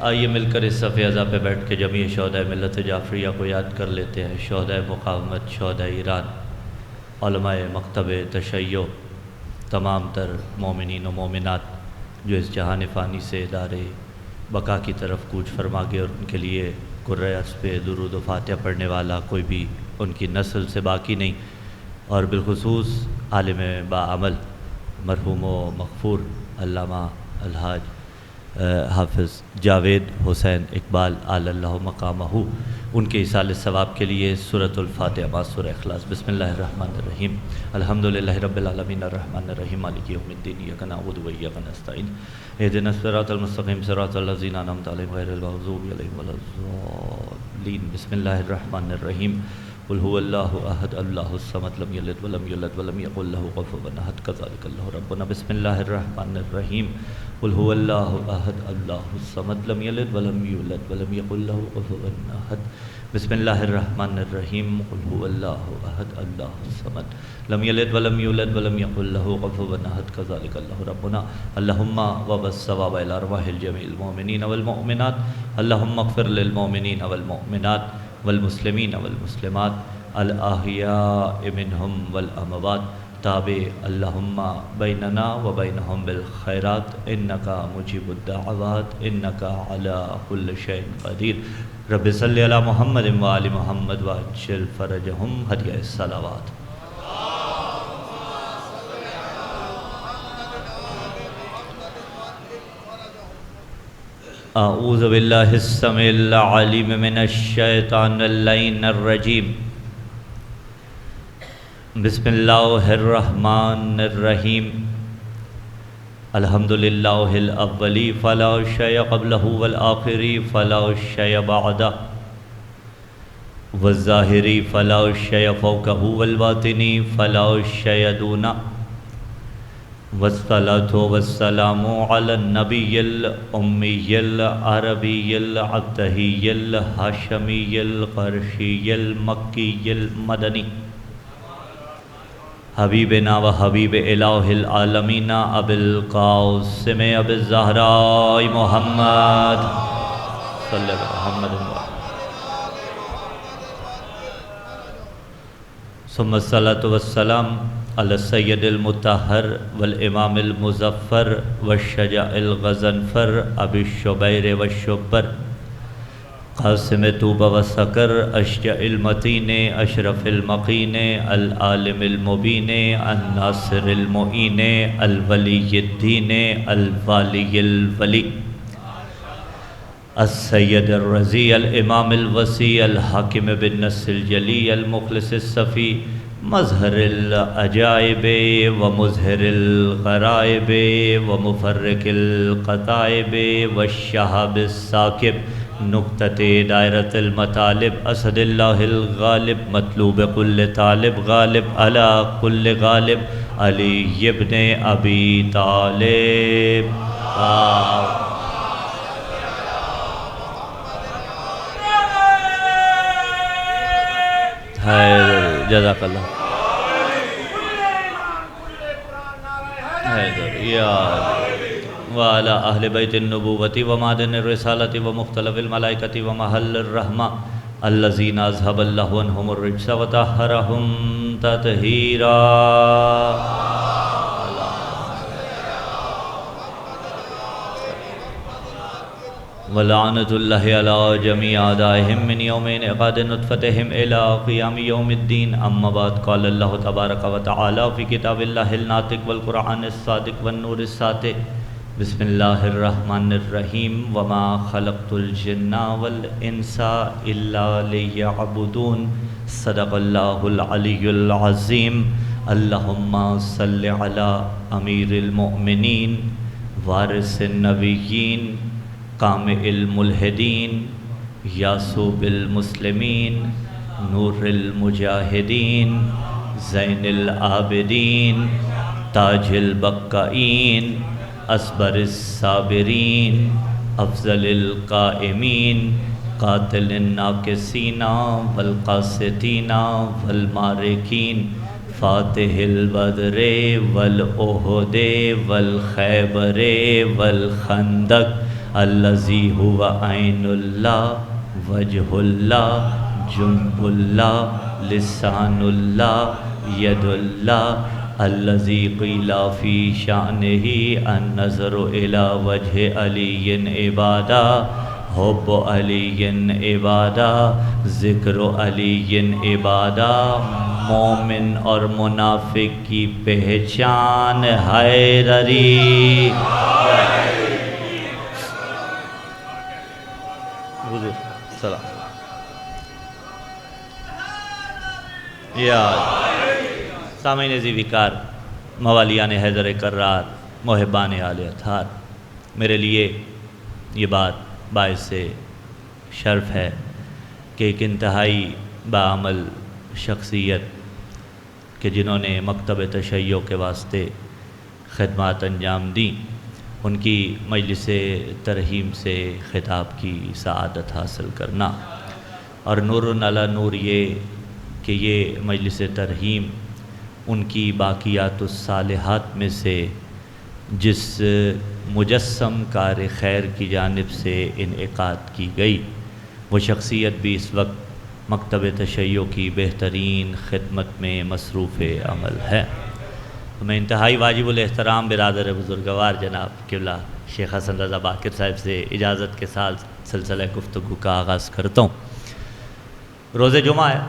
آئیے مل کر اس صف اعضا پہ بیٹھ کے جمیع شہدائے ملت جعفریہ کو یاد کر لیتے ہیں. شہدائے مقاومت، شہدائے ایران، علماء مکتب تشیع، تمام تر مومنین و مومنات جو اس جہان فانی سے ادارے بقا کی طرف کوچ فرما گئے، اور ان کے لیے کرۂ ارض پہ درود و فاتحہ پڑھنے والا کوئی بھی ان کی نسل سے باقی نہیں. اور بالخصوص عالم باعمل مرحوم و مغفور علامہ الحاج حافظ جاوید حسین اقبال اعلی اللہ مقامہ، ان کے ایصال ثواب کے لیے سورۃ الفاتحہ با سورہ اخلاص. بسم اللہ الرحمن الرحیم. الحمدللہ رب العالمین الرحمن الرحیم مالک یوم الدین، ایاک نعبد و ایاک نستعین، اہدنا الصراط المستقیم صراط الذین انعمت علیہم غیر المغضوب علیہم ولا الضالین. بسم اللہ الرحمن الرحیم. قل هو اللہ احد اللہ الصمد لم یلد ولم یولد ولم یکن له کفوا احد کذلک اللہ ربنا. بسم اللہ الرحمن الرحیم. قل هو اللہ احد اللہ الصمد لم یلد ولم یولد ولم یکن له کفوا احد. بسم اللہ الرحمن الرحیم. قل هو اللہ احد اللہ الصمد لم یلد ولم یولد ولم یکن له کفوا احد کذلک اللہ ربنا. اللہم وابعث الثواب الی ارواح جمیع المؤمنین والمؤمنات. اللہم اغفر للمؤمنین والمؤمنات والمسلمین والمسلمات الاحیاء منہم والاموات. تابع اللہم بیننا وبینہم بالخیرات انکا مجیب الدعوات انکا علی کل شیء قدیر. رب صلی علی محمد وآل محمد وعجل فرجہم ہدیہ الصلوات. اعوذ باللہ السمیع العلیم من الشیطان اللعین الرجیم. بسم اللہ الرحمن الرحیم. الحمدللہ الاولی فلا شیء قبلہ والآخری فلا شیء بعدہ والظاہری فلا شیء فوقہ والباطنی فلا شیء دونہ. والصلاة والسلام علی النبی الامی العربی العبدہی الہاشمی القرشی المکی المدنی حبیبنا و حبیب الہ العالمین ابی القاسم ابی الزہراء محمد صلی اللہ محمد ثم الصلاة والسلام علی السید المطہر والامام المظفر والشجاع الغضنفر ابی الشبیر والشبر قاسم طوبہ وسکر اشجع المتین اشرف المقین العالم المبین الناصر المعین الولی الدین الوالی الولی السید الرضی الامام الوسیع الحاکم بالنص الجلی المخلص الصفی مظہر العجائب ومظہر الغرائب ومفرق القطائب والشہاب الثاقب نقطۃ دائرۃ المطالب اسد اللہ الغالب مطلوب کل طالب غالب علی کل غالب علی ابن ابی طالب. جزاک اللہ. وعلى اہل بیت النبوۃ ومعدن الرسالۃ ومختلف الملائکۃ ومحل الرحمہ الذین اذهب اللہ عنہم الرجس وطہرہم تطہیرا. ولعنت اللہ علی جمیع اعدائہم من یوم انعقاد نطفتہم الی قیام یوم الدین. اما بعد قال اللہ تبارک و تعالی فی کتاب اللہ الناطق والقرآن الصادق والنور الساطع. بسم اللہ الرحمن الرحیم. وما خلقت الجن والانس الا لیعبدون. صدق اللہ العلی العظیم. اللہم صل علی امیر المؤمنین وارث النبیین قامع الملحدین یاسوب المسلمین نور المجاہدین زین العابدین تاج البقائین اصبر الصابرین افضل القائمین قاتل الناکسین والقاسطین والمارکین فاتح البدر والأحد والخیبر والخندق الذی ہوا عین اللہ وجہ اللہ جنب اللہ لسان اللہ ید اللہ الذی قیل فی شأنہ النظر الی وجہ علی عبادہ حب علی عبادہ ذکر علی عبادہ مومن اور منافق کی پہچان حیدری حضور سلام یا سامعین ذی وقار موالیان حیدر کرار محبان آل اطہار، میرے لیے یہ بات باعث شرف ہے کہ ایک انتہائی باعمل شخصیت کہ جنہوں نے مکتب تشیع کے واسطے خدمات انجام دیں، ان کی مجلس ترحیم سے خطاب کی سعادت حاصل کرنا، اور نور علی نور یہ کہ یہ مجلس ترحیم ان کی باقیات الصالحات میں سے جس مجسم کار خیر کی جانب سے انعقاد کی گئی، وہ شخصیت بھی اس وقت مکتب تشیع کی بہترین خدمت میں مصروف عمل ہے۔ تو میں انتہائی واجب الاحترام برادر بزرگوار جناب قبلہ شیخ حسن رضا باقر صاحب سے اجازت کے ساتھ سلسلہ گفتگو کا آغاز کرتا ہوں۔ روز جمعہ ہے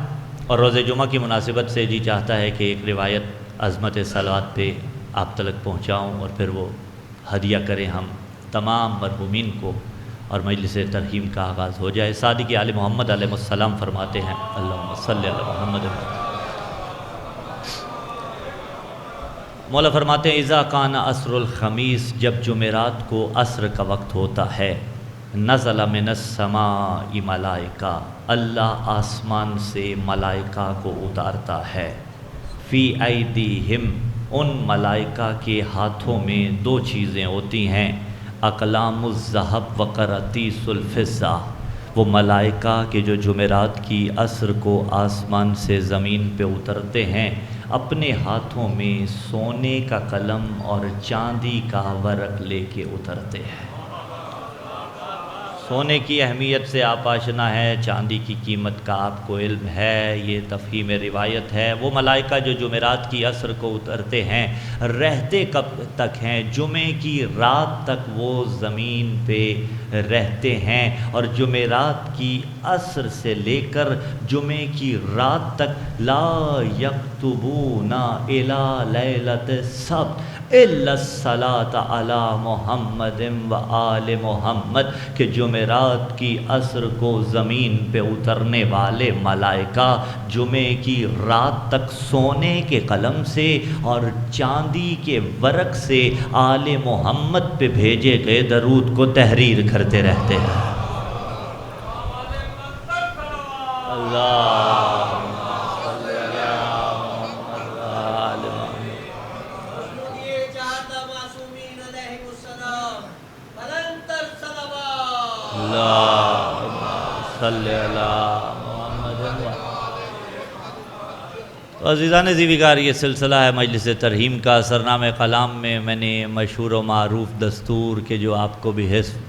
اور روز جمعہ کی مناسبت سے جی چاہتا ہے کہ ایک روایت عظمت صلوات پہ آپ تلک پہنچاؤں اور پھر وہ ہدیہ کریں ہم تمام مرحومین کو اور مجلس ترحیم کا آغاز ہو جائے۔ صادق آل محمد علیہ السلام فرماتے ہیں اللہم صلی علی محمد۔ مولا فرماتے ہیں اذا کان عصر الخمیس، جب جمعرات کو عصر کا وقت ہوتا ہے، نزل من السماء ملائکہ، اللہ آسمان سے ملائکہ کو اتارتا ہے، فی ایدیہم، ان ملائکہ کے ہاتھوں میں دو چیزیں ہوتی ہیں، اقلام الذہب و قراطیس الفضہ۔ وہ ملائکہ کے جو جمعرات کی عصر کو آسمان سے زمین پہ اترتے ہیں، اپنے ہاتھوں میں سونے کا قلم اور چاندی کا ورق لے کے اترتے ہیں۔ سونے کی اہمیت سے آپ آشنا ہے، چاندی کی قیمت کا آپ کو علم ہے، یہ تفہیم روایت ہے۔ وہ ملائکہ جو جمعرات کی عصر کو اترتے ہیں، رہتے کب تک ہیں؟ جمعے کی رات تک وہ زمین پہ رہتے ہیں، اور جمعرات کی عصر سے لے کر جمعے کی رات تک لا یکتبون الی لیلۃ السبت الا الصلاۃ علی محمد و آل محمد، کہ جمعرات کی عصر کو زمین پہ اترنے والے ملائکہ جمعے کی رات تک سونے کے قلم سے اور چاندی کے ورق سے آل محمد پہ بھیجے گئے درود کو تحریر کرتے رہتے ہیں۔ اللہ صلی اللہ محمد۔ تو عزیزان ذی وقار، یہ سلسلہ ہے مجلس ترحیم کا۔ سرنامہ کلام میں میں نے مشہور و معروف دستور کہ جو آپ کو بھی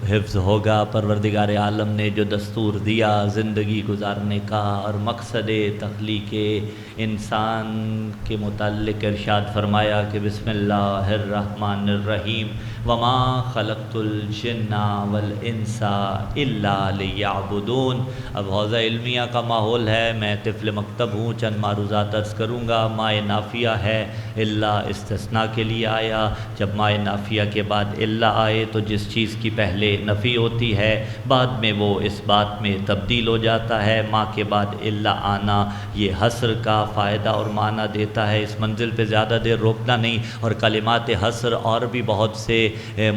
حفظ ہوگا، پروردگار عالم نے جو دستور دیا زندگی گزارنے کا اور مقصد تخلیق انسان کے متعلق ارشاد فرمایا کہ بسم اللہ الرحمن الرحیم وما خلقت الجن والانس الا لیعبدون۔ اب حوزہ علمیہ کا ماحول ہے، میں طفل مکتب ہوں، چند معروضات عرض کروں گا۔ مائے نافیہ ہے، الا استثناء کے لیے آیا۔ جب مائے نافیہ کے بعد الا آئے تو جس چیز کی پہلے نفی ہوتی ہے بعد میں وہ اس بات میں تبدیل ہو جاتا ہے۔ ماں کے بعد الا آنا یہ حصر کا فائدہ اور معنی دیتا ہے۔ اس منزل پہ زیادہ دیر روکنا نہیں، اور کلمات حصر اور بھی بہت سے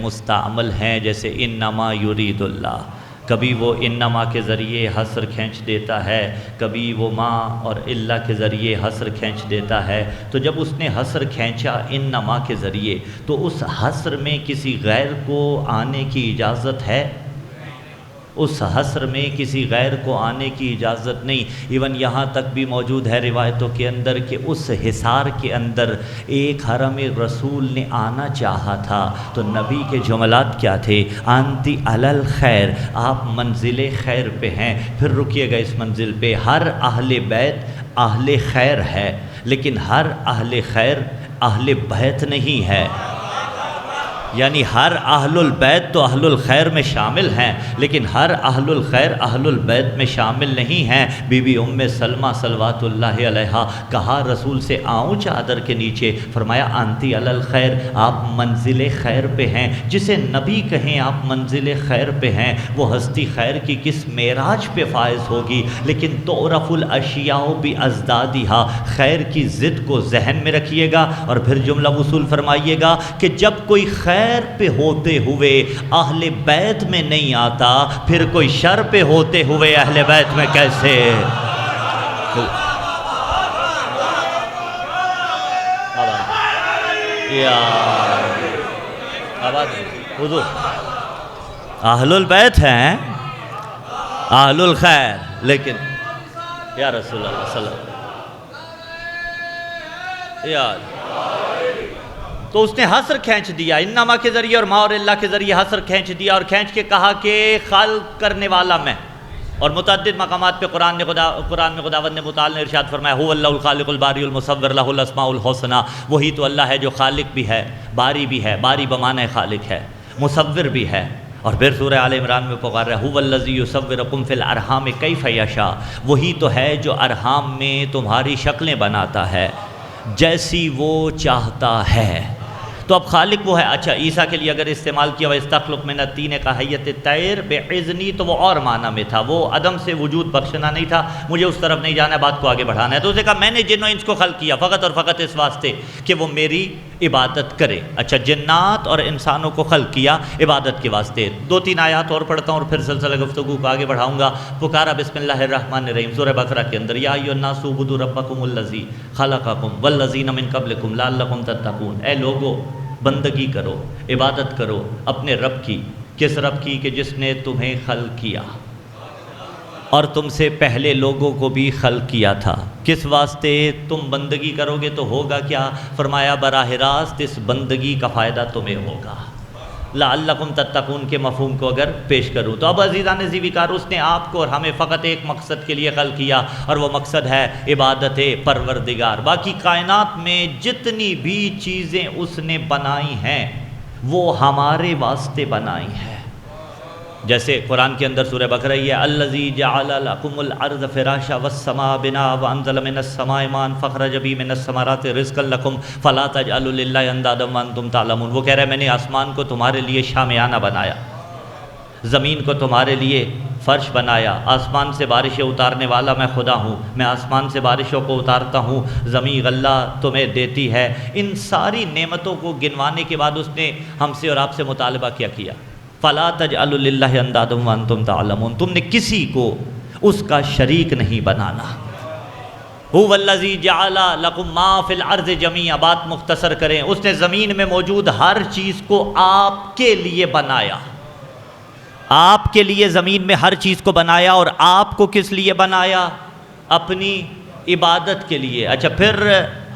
مستعمل ہیں، جیسے انما یرید اللہ، کبھی وہ انما کے ذریعے حصر کھینچ دیتا ہے، کبھی وہ ماں اور اللہ کے ذریعے حصر کھینچ دیتا ہے۔ تو جب اس نے حصر کھینچا انما کے ذریعے تو اس حصر میں کسی غیر کو آنے کی اجازت ہے؟ اس حصر میں کسی غیر کو آنے کی اجازت نہیں۔ ایون یہاں تک بھی موجود ہے روایتوں کے اندر کہ اس حصار کے اندر ایک حرم رسول نے آنا چاہا تھا تو نبی کے جملات کیا تھے؟ انتی علی الخیر، آپ منزل خیر پہ ہیں۔ پھر رکیے گا اس منزل پہ، ہر اہل بیت اہل خیر ہے، لیکن ہر اہل خیر اہل بیت نہیں ہے۔ یعنی ہر اہل البیت تو اہل الخیر میں شامل ہیں، لیکن ہر اہل الخیر اہل البیت میں شامل نہیں ہیں۔ بی بی ام سلمہ صلوات اللہ علیہا کہا رسول سے آؤں چادر کے نیچے؟ فرمایا انتی علی الخیر، آپ منزل خیر پہ ہیں۔ جسے نبی کہیں آپ منزل خیر پہ ہیں، وہ ہستی خیر کی کس معراج پہ فائز ہوگی؟ لیکن تعرف الاشیاء بازدادہا، خیر کی ضد کو ذہن میں رکھیے گا اور پھر جملہ وصول فرمائیے گا کہ جب کوئی خیر پہ ہوتے ہوئے اہل بیت میں نہیں آتا، پھر کوئی شر پہ ہوتے ہوئے اہل بیت میں کیسے؟ حضور اہل البیت ہیں، اہل الخیر، لیکن یا رسول اللہ صلی اللہ علیہ وسلم تو اس نے حصر کھینچ دیا، انما کے ذریعے اور ما اور اللہ کے ذریعے حصر کھینچ دیا اور کھینچ کے کہا کہ خلق کرنے والا میں۔ اور متعدد مقامات پہ قرآن میں خداوند نے متعال نے ارشاد فرمایا هو اللہ الخالق الباری المصور له الاسماء الحسنى، وہی تو اللہ ہے جو خالق بھی ہے، باری بھی ہے، باری بمعنی خالق ہے، مصور بھی ہے۔ اور پھر سورہ آل عمران میں پکار رہا ہے هو الذی یصورکم فی الارحام کیف یشاء، وہی تو ہے جو ارحام میں تمہاری شکلیں بناتا ہے جیسی وہ چاہتا ہے۔ تو اب خالق وہ ہے۔ اچھا عیسیٰ کے لیے اگر استعمال کیا وَإِسْتَخْلُقْ مِنَ الطِّينِ كَحَيَّةِ الطَّيْرِ بِإِذْنِي تو وہ اور معنی میں تھا، وہ عدم سے وجود بخشنا نہیں تھا۔ مجھے اس طرف نہیں جانا ہے، بات کو آگے بڑھانا ہے۔ تو اسے کہا میں نے جن و انس کو خلق کیا فقط اور فقط اس واسطے کہ وہ میری عبادت کرے۔ اچھا جنات اور انسانوں کو خلق کیا عبادت کے واسطے۔ 2-3 آیات اور پڑھتا ہوں اور پھر سلسلہ گفتگو کو آگے بڑھاؤں گا۔ پکارا بسم اللہ الرحمن الرحیم سورہ بقرہ کے اندر، یا ایھا الناس اعبدوا ربکم الذی خلقکم والذین من قبلکم لعلکم تتقون، اے لوگو بندگی کرو، عبادت کرو اپنے رب کی۔ کس رب کی؟ کہ جس نے تمہیں خلق کیا اور تم سے پہلے لوگوں کو بھی خلق کیا تھا۔ کس واسطے؟ تم بندگی کرو گے تو ہوگا کیا؟ فرمایا براہ راست اس بندگی کا فائدہ تمہیں ہوگا۔ لعلکم تتقون کے مفہوم کو اگر پیش کروں تو اب عزیزان زیویکار اس نے آپ کو اور ہمیں فقط ایک مقصد کے لیے خلق کیا اور وہ مقصد ہے عبادت پروردگار۔ باقی کائنات میں جتنی بھی چیزیں اس نے بنائی ہیں وہ ہمارے واسطے بنائی ہیں۔ جیسے قرآن کے اندر سورہ بقرہ یہ الذی جعل لکم الارض فراشا والسماء بناء وانزل من السماء ماء فاخرج به من الثمرات رزقا لکم فلا تجعلوا للہ اندادا وانتم تعلمون۔ وہ کہہ رہے ہیں میں نے آسمان کو تمہارے لیے شامیانہ بنایا، زمین کو تمہارے لیے فرش بنایا، آسمان سے بارشیں اتارنے والا میں خدا ہوں، میں آسمان سے بارشوں کو اتارتا ہوں، زمین غلہ تمہیں دیتی ہے۔ ان ساری نعمتوں کو گنوانے کے بعد اس نے ہم سے اور آپ سے مطالبہ کیا فَلَا تَجْعَلُوا لِلَّهِ أَنْدَادًا وَأَنْتُمْ تَعْلَمُونَ، تم نے کسی کو اس کا شریک نہیں بنانا۔ هُوَ الَّذِي جَعَلَ لَكُم مَّا فِي الْأَرْضِ جَمِيعًا، بات مختصر کریں، اس نے زمین میں موجود ہر چیز کو آپ کے لیے بنایا، آپ کے لیے زمین میں ہر چیز کو بنایا۔ اور آپ کو کس لیے بنایا؟ اپنی عبادت کے لیے۔ اچھا پھر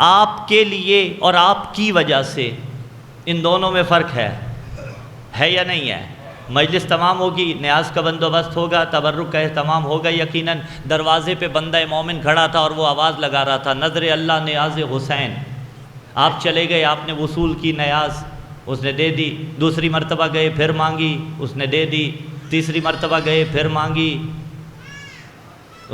آپ کے لیے اور آپ کی وجہ سے، ان دونوں میں فرق ہے یا نہیں ہے؟ مجلس تمام ہوگی، نیاز کا بندوبست ہوگا، تبرک کا اہتمام ہوگا یقیناً۔ دروازے پہ بندہ مومن کھڑا تھا اور وہ آواز لگا رہا تھا نظر اللہ نیاز حسین، آپ چلے گئے، آپ نے وصول کی نیاز، اس نے دے دی، دوسری مرتبہ گئے پھر مانگی، اس نے دے دی، تیسری مرتبہ گئے پھر مانگی،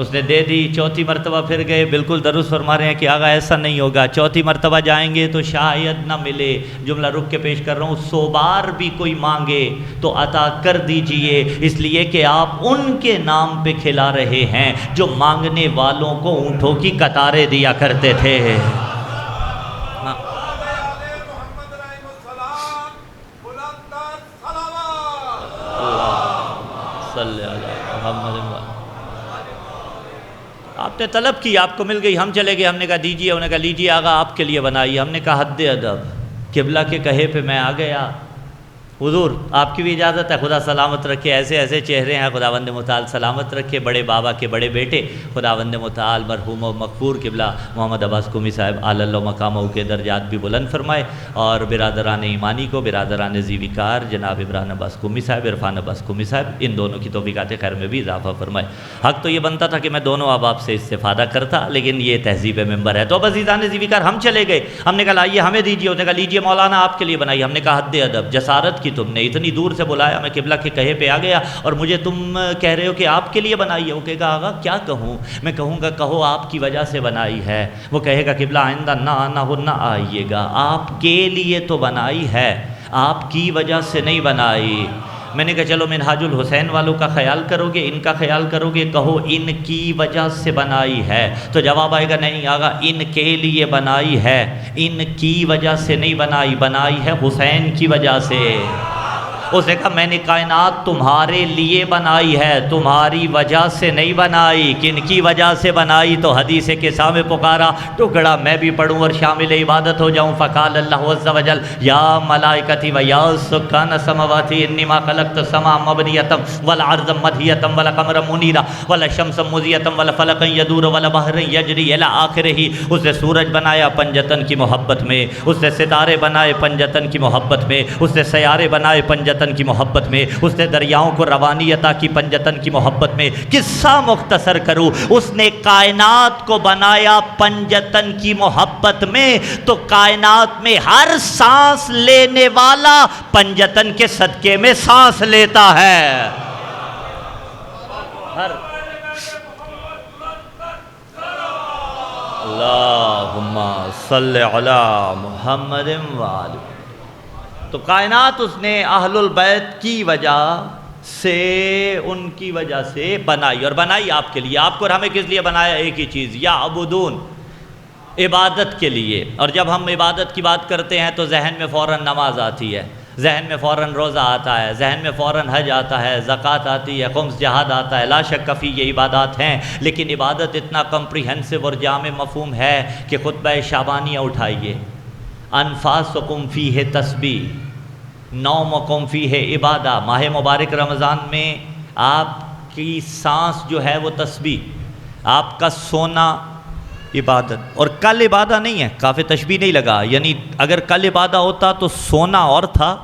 اس نے دے دی، چوتھی مرتبہ پھر گئے۔ بالکل درست فرما رہے ہیں کہ آقا ایسا نہیں ہوگا، چوتھی مرتبہ جائیں گے تو شاید نہ ملے۔ جملہ رک کے پیش کر رہا ہوں، 100 بار بھی کوئی مانگے تو عطا کر دیجئے، اس لیے کہ آپ ان کے نام پہ کھلا رہے ہیں جو مانگنے والوں کو اونٹوں کی قطاریں دیا کرتے تھے۔ آپ نے طلب کی، آپ کو مل گئی، ہم چلے گئے، ہم نے کہا دیجئے، انہوں نے کہا لیجئے آقا آپ کے لیے بنائی۔ ہم نے کہا حد ادب، قبلہ کے کہے پہ میں آ گیا، حضور آپ کی بھی اجازت ہے، خدا سلامت رکھے، ایسے ایسے چہرے ہیں، خداوند متعال سلامت رکھے، بڑے بابا کے بڑے بیٹے خداوند متعال مرحوم و مغفور قبلہ محمد عباس قمی صاحب اعلی اللہ مقامہ کے درجات بھی بلند فرمائے، اور برادران ایمانی کو، برادران زیویکار جناب عمران عباس قمی صاحب، عرفان عباس قمی صاحب، ان دونوں کی توفیقات خیر میں بھی اضافہ فرمائے۔ حق تو یہ بنتا تھا کہ میں دونوں احباب سے استفادہ کرتا، لیکن یہ تہذیب ممبر ہے۔ تو اب عزیزان زیویکار ہم چلے گئے، ہم نے کہا لائیے ہمیں دیجیے، انہوں نے کہا لیجیے مولانا آپ کے لیے بنائی۔ ہم نے کہا حد ادب، جسارت کی تم نے، اتنی دور سے بلایا، میں قبلہ کے کہے پہ آ گیا اور مجھے تم کہہ رہے ہو کہ آپ کے لیے بنائی ہے۔ وہ کہے گا آغا کیا کہوں، میں کہوں گا کہو آپ کی وجہ سے بنائی ہے۔ وہ کہے گا قبلہ آئندہ نہ آنا ہو نہ آئیے گا، آپ کے لیے تو بنائی ہے، آپ کی وجہ سے نہیں بنائی۔ میں نے کہا چلو منہاج الحسین والوں کا خیال کرو گے، ان کا خیال کرو گے، کہو ان کی وجہ سے بنائی ہے، تو جواب آئے گا نہیں آگا ان کے لیے بنائی ہے، ان کی وجہ سے نہیں بنائی، بنائی ہے حسین کی وجہ سے۔ اس نے کہا میں نے کائنات تمہارے لیے بنائی ہے، تمہاری وجہ سے نہیں بنائی، کن کی وجہ سے بنائی؟ تو حدیث کے سامنے پکارا ٹکڑا میں بھی پڑھوں اور شامل عبادت ہو جاؤں۔ فقال اللہ عز وجل یا ملائکتی و یا سکان السماوات انی ما خلقت السماء مبنیۃ والارض مدحیۃ والقمر منیرا والشمس مضیۃ والفلک یدور والبحر یجری الی آخرہ۔ اس نے سورج بنایا پنجتن کی محبت میں، اس نے ستارے بنائے پنجتن کی محبت میں، اس نے سیارے بنائے پنجتن کی محبت میں، اس نے دریاؤں کو روانی عطا کی پنجتن کی محبت میں۔ قصہ مختصر کروں، اس نے کائنات کو بنایا پنجتن کی محبت میں، تو کائنات میں ہر سانس لینے والا پنجتن کے صدقے میں سانس لیتا ہے۔ اللہم صلی علی محمد وآلہ۔ تو کائنات اس نے اہل البیت کی وجہ سے، ان کی وجہ سے بنائی، اور بنائی آپ کے لیے، آپ کو اور ہمیں کس لیے بنایا؟ ایک ہی چیز، یا عبدون، عبادت کے لیے۔ اور جب ہم عبادت کی بات کرتے ہیں تو ذہن میں فوراً نماز آتی ہے، ذہن میں فوراً روزہ آتا ہے، ذہن میں فوراً حج آتا ہے، زکوٰۃ آتی ہے، خمس جہاد آتا ہے، لا شک فی یہ عبادات ہیں، لیکن عبادت اتنا کمپریہنسو اور جامع مفہوم ہے کہ خطبہ شعبانیہ اٹھائیے، انفاسکم فیہ تسبیح، نومکم فیہ عبادہ۔ ماہ مبارک رمضان میں آپ کی سانس جو ہے وہ تسبیح، آپ کا سونا عبادت، اور کل عبادہ نہیں ہے، کافی تشبیہ نہیں لگا، یعنی اگر کل عبادہ ہوتا تو سونا اور تھا،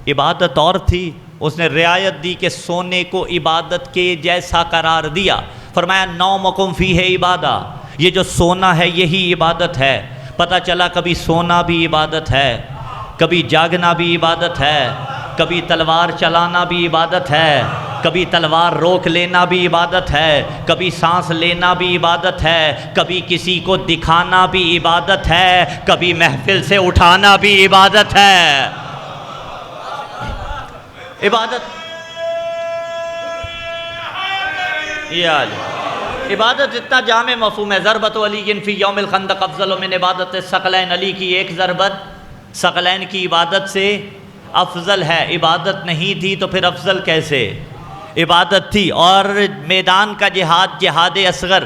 عبادت اور تھی۔ اس نے رعایت دی کہ سونے کو عبادت کے جیسا قرار دیا، فرمایا نومکم فیہ عبادہ، یہ جو سونا ہے یہی عبادت ہے۔ پتہ چلا کبھی سونا بھی عبادت ہے، کبھی جاگنا بھی عبادت ہے، کبھی تلوار چلانا بھی عبادت ہے، کبھی تلوار روک لینا بھی عبادت ہے، کبھی سانس لینا بھی عبادت ہے، کبھی کسی کو دکھانا بھی عبادت ہے، کبھی محفل سے اٹھانا بھی عبادت ہے۔ عبادت عبادت اتنا جامع مفہوم ہے۔ ضربت علی فی یوم الخندق افضل من عبادت الثقلین، علی کی ایک ضربت ثقلین کی عبادت سے افضل ہے۔ عبادت نہیں تھی تو پھر افضل کیسے؟ عبادت تھی۔ اور میدان کا جہاد جہاد اصغر،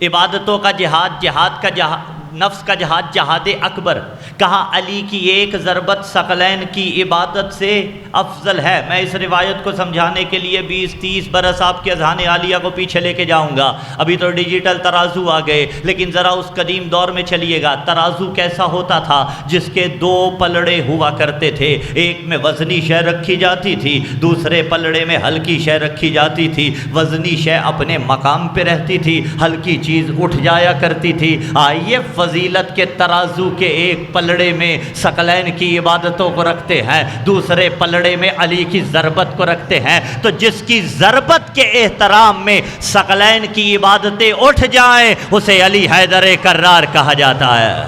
عبادتوں کا جہاد، جہاد کا نفس کا جہاد جہاد اکبر، کہا علی کی ایک ضربت ثقلین کی عبادت سے افضل ہے۔ میں اس روایت کو سمجھانے کے لیے 20-30 برس آپ کے اذہان عالیہ کو پیچھے لے کے جاؤں گا۔ ابھی تو ڈیجیٹل ترازو آ گئے، لیکن ذرا اس قدیم دور میں چلیے گا۔ ترازو کیسا ہوتا تھا؟ جس کے 2 پلڑے ہوا کرتے تھے، ایک میں وزنی شے رکھی جاتی تھی، دوسرے پلڑے میں ہلکی شے رکھی جاتی تھی۔ وزنی شے اپنے مقام پہ رہتی تھی، ہلکی چیز اٹھ جایا کرتی تھی۔ آئیے فضیلت کے ترازو کے ایک پلڑے میں ثقلین کی عبادتوں کو رکھتے ہیں، دوسرے پلڑے میں علی کی ضربت کو رکھتے ہیں، تو جس کی ضربت کے احترام میں ثقلین کی عبادتیں اٹھ جائیں اسے علی حیدر کرار کہا جاتا ہے۔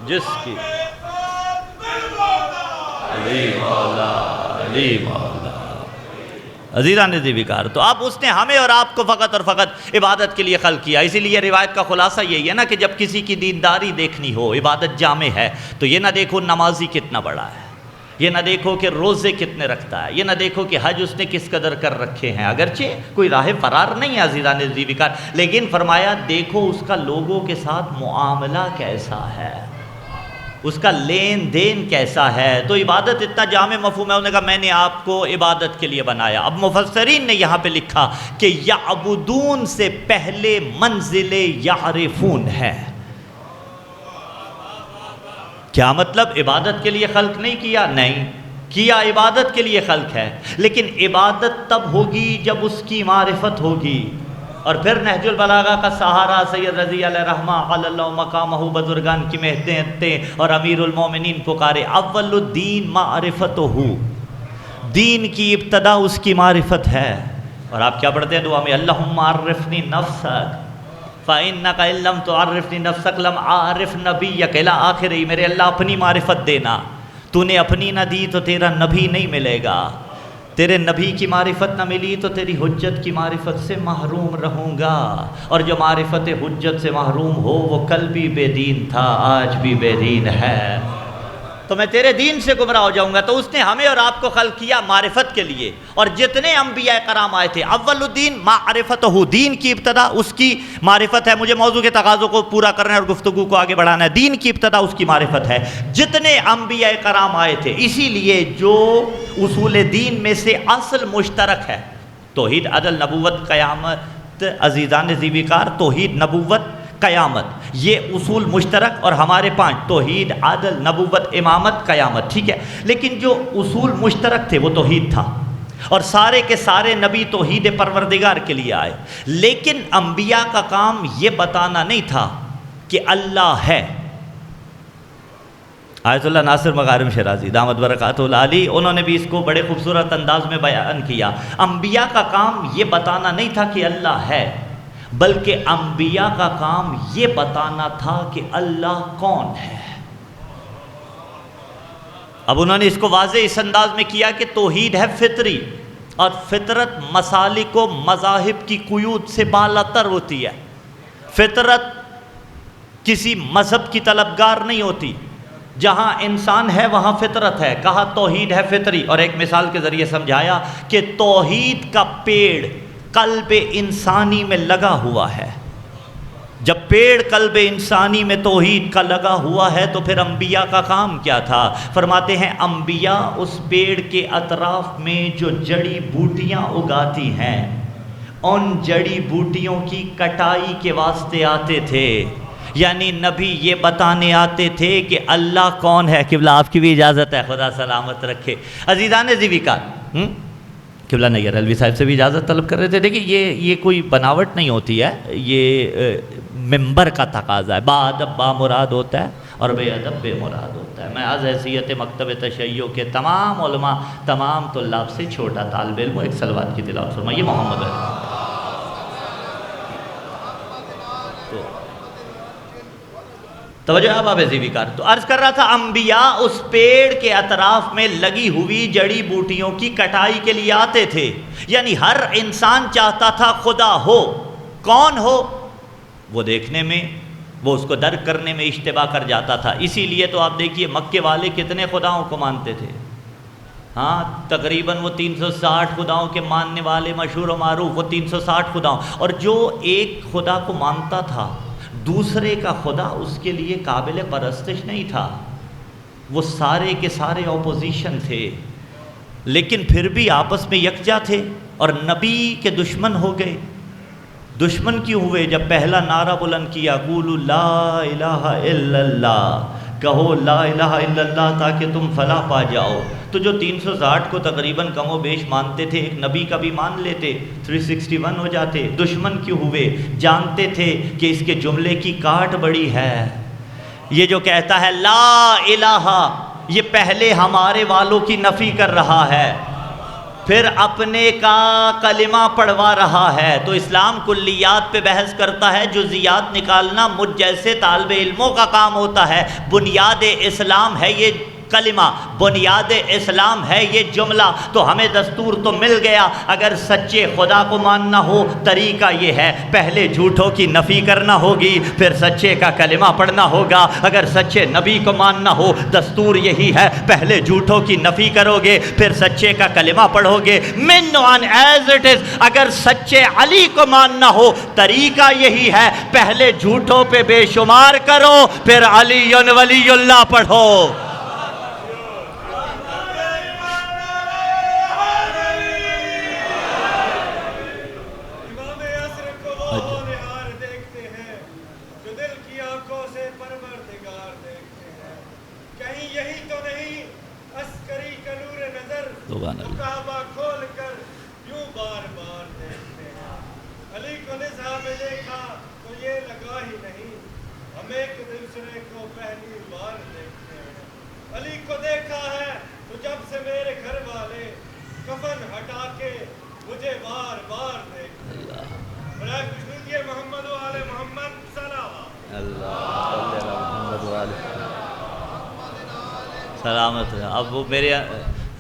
جس کی علی مولا، علی مولا، عزیزان زیویکار۔ تو اب اس نے ہمیں اور آپ کو فقط اور فقط عبادت کے لیے خلق کیا۔ اسی لیے روایت کا خلاصہ یہی ہے نا کہ جب کسی کی دینداری دیکھنی ہو، عبادت جامع ہے، تو یہ نہ دیکھو نمازی کتنا بڑا ہے، یہ نہ دیکھو کہ روزے کتنے رکھتا ہے، یہ نہ دیکھو کہ حج اس نے کس قدر کر رکھے ہیں، اگرچہ کوئی راہ فرار نہیں ہے عزیزان ذیوقار، لیکن فرمایا دیکھو اس کا لوگوں کے ساتھ معاملہ کیسا ہے، اس کا لین دین کیسا ہے۔ تو عبادت اتنا جامع مفہوم ہے، انہوں نے کہا میں نے آپ کو عبادت کے لیے بنایا۔ اب مفسرین نے یہاں پہ لکھا کہ یعبدون سے پہلے منزل یعرفون ہے۔ کیا مطلب؟ عبادت کے لیے خلق نہیں کیا؟ نہیں کیا، عبادت کے لیے خلق ہے، لیکن عبادت تب ہوگی جب اس کی معرفت ہوگی۔ اور پھر نہج البلاغہ کا سہارا سید رضی علیہ رحمہ علی اللہ مقامہ بزرگان کی محنتیں اور امیر المومنین پکارے اول الدین معرفتہ، دین کی ابتدا اس کی معرفت ہے۔ اور آپ کیا پڑھتے ہیں دعا میں؟ اللہم عرفنی نفسک فَإِنَّكَ إِن لَّمْ تُعَرِّفْنِي نَفْسَكَ لَمْ أَعْرِفْ نَبِيَّكَ الی آخر ہی۔ میرے اللہ اپنی معرفت دینا، تو نے اپنی نہ دی تو تیرا نبی نہیں ملے گا، تیرے نبی کی معرفت نہ ملی تو تیری حجت کی معرفت سے محروم رہوں گا، اور جو معرفت حجت سے محروم ہو وہ کل بھی بے دین تھا آج بھی بے دین ہے، تو میں تیرے دین سے گمراہ ہو جاؤں گا۔ تو اس نے ہمیں اور آپ کو خلق کیا معرفت کے لیے، اور جتنے انبیاء کرام آئے تھے اول الدین معرفتہ، دین کی ابتدا اس کی معرفت ہے۔ مجھے موضوع کے تقاضوں کو پورا کرنا ہے اور گفتگو کو آگے بڑھانا ہے۔ دین کی ابتدا اس کی معرفت ہے، جتنے انبیاء کرام آئے تھے۔ اسی لیے جو اصول دین میں سے اصل مشترک ہے، توحید عدل نبوت قیامت، عزیزان ذیوقار توحید نبوت قیامت، یہ اصول مشترک، اور ہمارے 5 توحید عدل نبوت امامت قیامت، ٹھیک ہے۔ لیکن جو اصول مشترک تھے وہ توحید تھا، اور سارے کے سارے نبی توحید پروردگار کے لیے آئے، لیکن انبیاء کا کام یہ بتانا نہیں تھا کہ اللہ ہے۔ آیت اللہ ناصر مغارم شیرازی دامت برکاتہ العالی، انہوں نے بھی اس کو بڑے خوبصورت انداز میں بیان کیا۔ انبیاء کا کام یہ بتانا نہیں تھا کہ اللہ ہے، بلکہ انبیاء کا کام یہ بتانا تھا کہ اللہ کون ہے۔ اب انہوں نے اس کو واضح اس انداز میں کیا کہ توحید ہے فطری، اور فطرت مسالک و مذاہب کی قیود سے بالاتر ہوتی ہے۔ فطرت کسی مذہب کی طلبگار نہیں ہوتی، جہاں انسان ہے وہاں فطرت ہے، کہا توحید ہے فطری، اور ایک مثال کے ذریعے سمجھایا کہ توحید کا پیڑ قلب انسانی میں لگا ہوا ہے۔ جب پیڑ قلب انسانی میں توحید کا لگا ہوا ہے تو پھر انبیاء کا کام کیا تھا؟ فرماتے ہیں انبیاء اس پیڑ کے اطراف میں جو جڑی بوٹیاں اگاتی ہیں، ان جڑی بوٹیوں کی کٹائی کے واسطے آتے تھے۔ یعنی نبی یہ بتانے آتے تھے کہ اللہ کون ہے۔ قبلہ آپ کی بھی اجازت ہے، خدا سلامت رکھے۔ عزیزان ذیوقار، قبلہ نیر علوی صاحب سے بھی اجازت طلب کر رہے تھے۔ دیکھیں یہ کوئی بناوٹ نہیں ہوتی ہے، یہ ممبر کا تقاضا ہے۔ با ادب با مراد ہوتا ہے اور بے ادب بے مراد ہوتا ہے۔ میں از حیثیت مکتب تشیع کے تمام علماء، تمام طلاب سے چھوٹا طالب علم، ایک صلوات کی تلاوت فرمائیے محمد علی۔ توجہ ہے باب ذیوقار۔ تو عرض کر رہا تھا انبیاء اس پیڑ کے اطراف میں لگی ہوئی جڑی بوٹیوں کی کٹائی کے لیے آتے تھے۔ یعنی ہر انسان چاہتا تھا خدا ہو، کون ہو وہ دیکھنے میں، وہ اس کو درک کرنے میں اشتباہ کر جاتا تھا۔ اسی لیے تو آپ دیکھیے مکے والے کتنے خداؤں کو مانتے تھے، ہاں تقریباً وہ 360 خداؤں کے ماننے والے، مشہور و معروف وہ 360 خداؤں۔ اور جو ایک خدا کو مانتا تھا دوسرے کا خدا اس کے لیے قابل پرستش نہیں تھا، وہ سارے کے سارے اپوزیشن تھے، لیکن پھر بھی آپس میں یکجا تھے اور نبی کے دشمن ہو گئے۔ دشمن کیوں ہوئے؟ جب پہلا نعرہ بلند کیا قولوا لا الہ الا اللہ، کہو لا الہ الا اللہ تاکہ تم فلاح پا جاؤ، تو جو 360 کو تقریباً کم و بیش مانتے تھے، ایک نبی کا بھی مان لیتے، 361 ہو جاتے۔ دشمن کیوں ہوئے؟ جانتے تھے کہ اس کے جملے کی کاٹ بڑی ہے۔ یہ جو کہتا ہے لا الہ، یہ پہلے ہمارے والوں کی نفی کر رہا ہے، پھر اپنے کا کلمہ پڑھوا رہا ہے۔ تو اسلام کلیات پہ بحث کرتا ہے، جزیات نکالنا مجھ جیسے طالب علموں کا کام ہوتا ہے۔ بنیاد اسلام ہے یہ کلمہ بنیاد اسلام ہے یہ جملہ، تو ہمیں دستور تو مل گیا۔ اگر سچے خدا کو ماننا ہو طریقہ یہ ہے، پہلے جھوٹوں کی نفی کرنا ہوگی، پھر سچے کا کلمہ پڑھنا ہوگا۔ اگر سچے نبی کو ماننا ہو دستور یہی ہے، پہلے جھوٹوں کی نفی کرو گے، پھر سچے کا کلمہ پڑھو گے۔ من آن ایز اٹ از، اگر سچے علی کو ماننا ہو طریقہ یہی ہے، پہلے جھوٹوں پہ بے شمار کرو، پھر علی ولی اللہ پڑھو۔ کعبہ کھول کر یوں بار بار دیکھتے ہیں۔ علی کو نظام میں دیکھا تو یہ لگا ہی نہیں، ہم ایک دوسرے کو پہلی بار دیکھتے ہیں۔ علی کو دیکھا ہے تو جب سے میرے گھر والے کفن ہٹا کے مجھے بار بار دیکھتے ہیں۔ برائے کچھ دیجیے محمد و آل محمد صلوات سلامت ہے۔ اب وہ میرے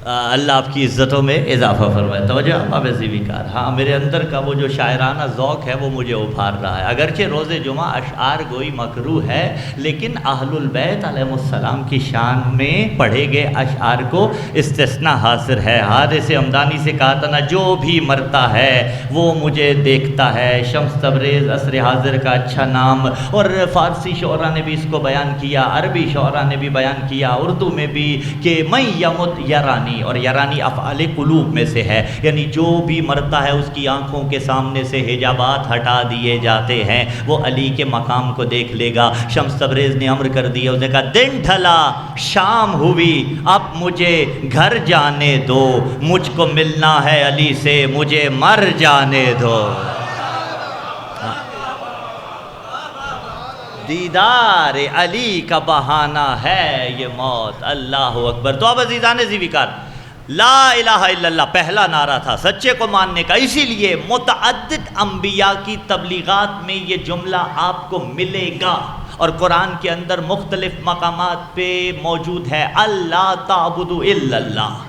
اللہ آپ کی عزتوں میں اضافہ فرمائے۔ توجہ آپ عزیزی کار، ہاں میرے اندر کا وہ جو شاعرانہ ذوق ہے وہ مجھے ابھار رہا ہے۔ اگرچہ روز جمعہ اشعار گوئی مکروہ ہے، لیکن اہل البیت علیہ السلام کی شان میں پڑھے گئے اشعار کو استثناء حاصل ہے۔ حارث ہمدانی سے کہا تھا نا، جو بھی مرتا ہے وہ مجھے دیکھتا ہے۔ شمس تبریز عصر حاضر کا اچھا نام، اور فارسی شعراء نے بھی اس کو بیان کیا، عربی شعراء نے بھی بیان کیا، اردو میں بھی، کہ میں یمت یرانی، اور یرانی افعال قلوب میں سے ہے، یعنی جو بھی مرتا ہے اس کی آنکھوں کے سامنے سے حجابات ہٹا دیے جاتے ہیں، وہ علی کے مقام کو دیکھ لے گا۔ شمس تبریز نے امر کر دیا، اس نے کہا دن ڈھلا شام ہوئی، اب مجھے گھر جانے دو، مجھ کو ملنا ہے علی سے، مجھے مر جانے دو۔ دیدار علی کا بہانہ ہے یہ موت، اللہ اکبر۔ تو اب عزیزان ذیوکار، لا الہ الا اللہ پہلا نعرہ تھا سچے کو ماننے کا، اسی لیے متعدد انبیاء کی تبلیغات میں یہ جملہ آپ کو ملے گا، اور قرآن کے اندر مختلف مقامات پہ موجود ہے، اللہ تعبدوا الا اللہ،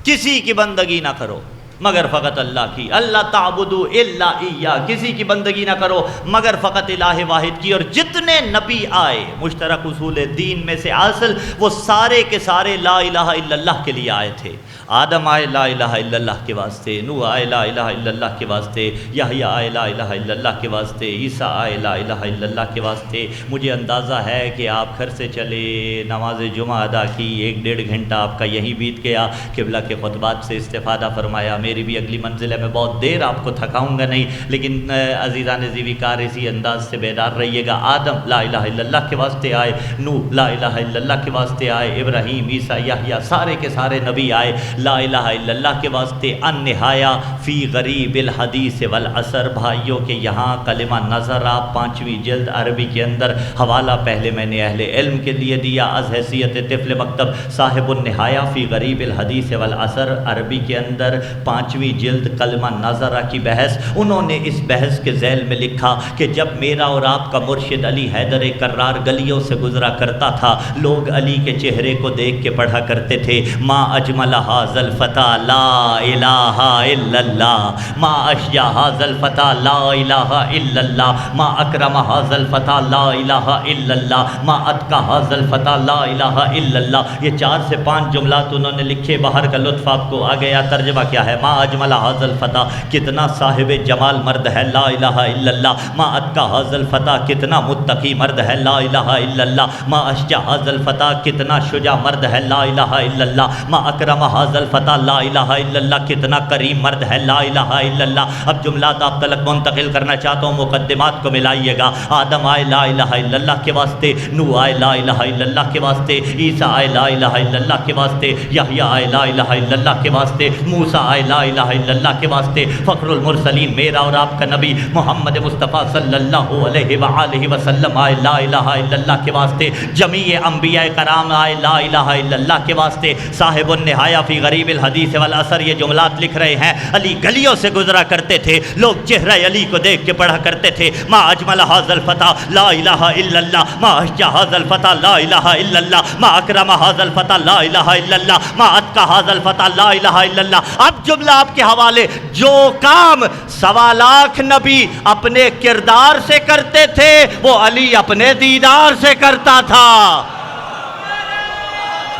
کسی کی بندگی نہ کرو مگر فقط اللہ کی، اللہ تعبدوا الا ایہ، کسی کی بندگی نہ کرو مگر فقط الہ واحد کی۔ اور جتنے نبی آئے مشترک اصول دین میں سے حاصل، وہ سارے کے سارے لا الہ الا اللہ کے لیے آئے تھے۔ آدم آئے لا الہ الا اللہ کے واسطے، نوح آئے لا الہ الا اللہ کے واسطے، یحییٰ آئے لا الہ الا اللہ کے واسطے، عیسیٰ آئے لا الہ الا اللہ کے واسطے۔ مجھے اندازہ ہے کہ آپ گھر سے چلے، نماز جمعہ ادا کی، 1-1.5 گھنٹہ آپ کا یہی بیت گیا، قبلہ کے خطبات سے استفادہ فرمایا۔ میری بھی اگلی منزل ہے، میں بہت دیر آپ کو تھکاؤں گا نہیں، لیکن عزیزان ذیوکار اسی انداز سے بیدار رہیے گا۔ آدم لا الہ الا اللہ کے واسطے آئے، نوح لا الہ الا اللہ کے واسطے آئے، ابراہیم، عیسیٰ، یحییٰ، سارے کے سارے نبی آئے لا الہ الا اللہ کے واسطے۔ النہایہ فی غریب الحدیث والعصر، بھائیوں کے یہاں کلمہ نظر آپ 5ویں جلد عربی کے اندر، حوالہ پہلے میں نے اہل علم کے لیے دیا از حیثیت طفل مکتب، صاحب النہایہ فی غریب الحدیث والعصر عربی کے اندر 5ویں جلد کلمہ نظرہ کی بحث، انہوں نے اس بحث کے ذیل میں لکھا کہ جب میرا اور آپ کا مرشد علی حیدر کرار گلیوں سے گزرا کرتا تھا، لوگ علی کے چہرے کو دیکھ کے پڑھا کرتے تھے، ما اجمل ھذا الفتى لا الہ الا اللہ، ما اشجع ھذا الفتى لا الہ الا اللہ، ما اکرم ھذا الفتى لا الہ الا اللہ، ما اتقى ھذا الفتى لا الہ الا اللہ۔ یہ 4 سے 5 جملات انہوں نے لکھے، باہر کا لطف آپ کو آ گیا۔ ترجمہ کیا ہے؟ ما اجمل ھذا الفتى، کتنا صاحب جمال مرد ہے لا الہ الا اللہ، ما اتقى ھذا الفتى، کتنا متقی مرد ہے لا الہ الا اللہ، ما اشجع ھذا الفتى، کتنا شجاع مرد ہے لا الہ الا اللہ، ما اکرم ھذا الفتى لا الہ الا اللہ، کتنا کریم مرد ہے لا الہ الا اللہ۔ اب جملات آپ تلک منتقل کرنا چاہتا ہوں، مقدمات کو ملائیے گا۔ آدم آئے لا الہ الا اللہ کے واسطے، نوح آئے لا الہ الا اللہ کے واسطے، عیسیٰ آئے لا الہ الا اللہ کے واسطے، یحییٰ آئے لا الہ الا اللہ کے واسطے، موسیٰ آئے لا لا الہ الا اللہ کے واسطے فخر المرسلین میرا اور آپ کا نبی محمد مصطفیٰ صلی اللہ علیہ وآلہ وسلم آئے لا الہ الا اللہ کے واسطے، جمیع انبیاء کرام آئے لا الہ الا اللہ کے واسطے۔ صاحب النہایہ فی غریب الحدیث والاثر یہ جملات لکھ رہے ہیں، علی گلیوں سے گزرا کرتے تھے، لوگ چہرہ علی کو دیکھ کے پڑھا کرتے تھے، ما اجمل ھذا الفتى لا الہ الا اللہ، ما اشجع ھذا الفتى لا الہ الا اللہ، ما اکرم ھذا الفتى لا الہ الا اللہ، ما اتقى ھذا الفتى لا الہ الا اللہ۔ اب جملہ آپ کے حوالے، جو کام 1.25 لاکھ نبی اپنے کردار سے کرتے تھے وہ علی اپنے دیدار سے کرتا تھا۔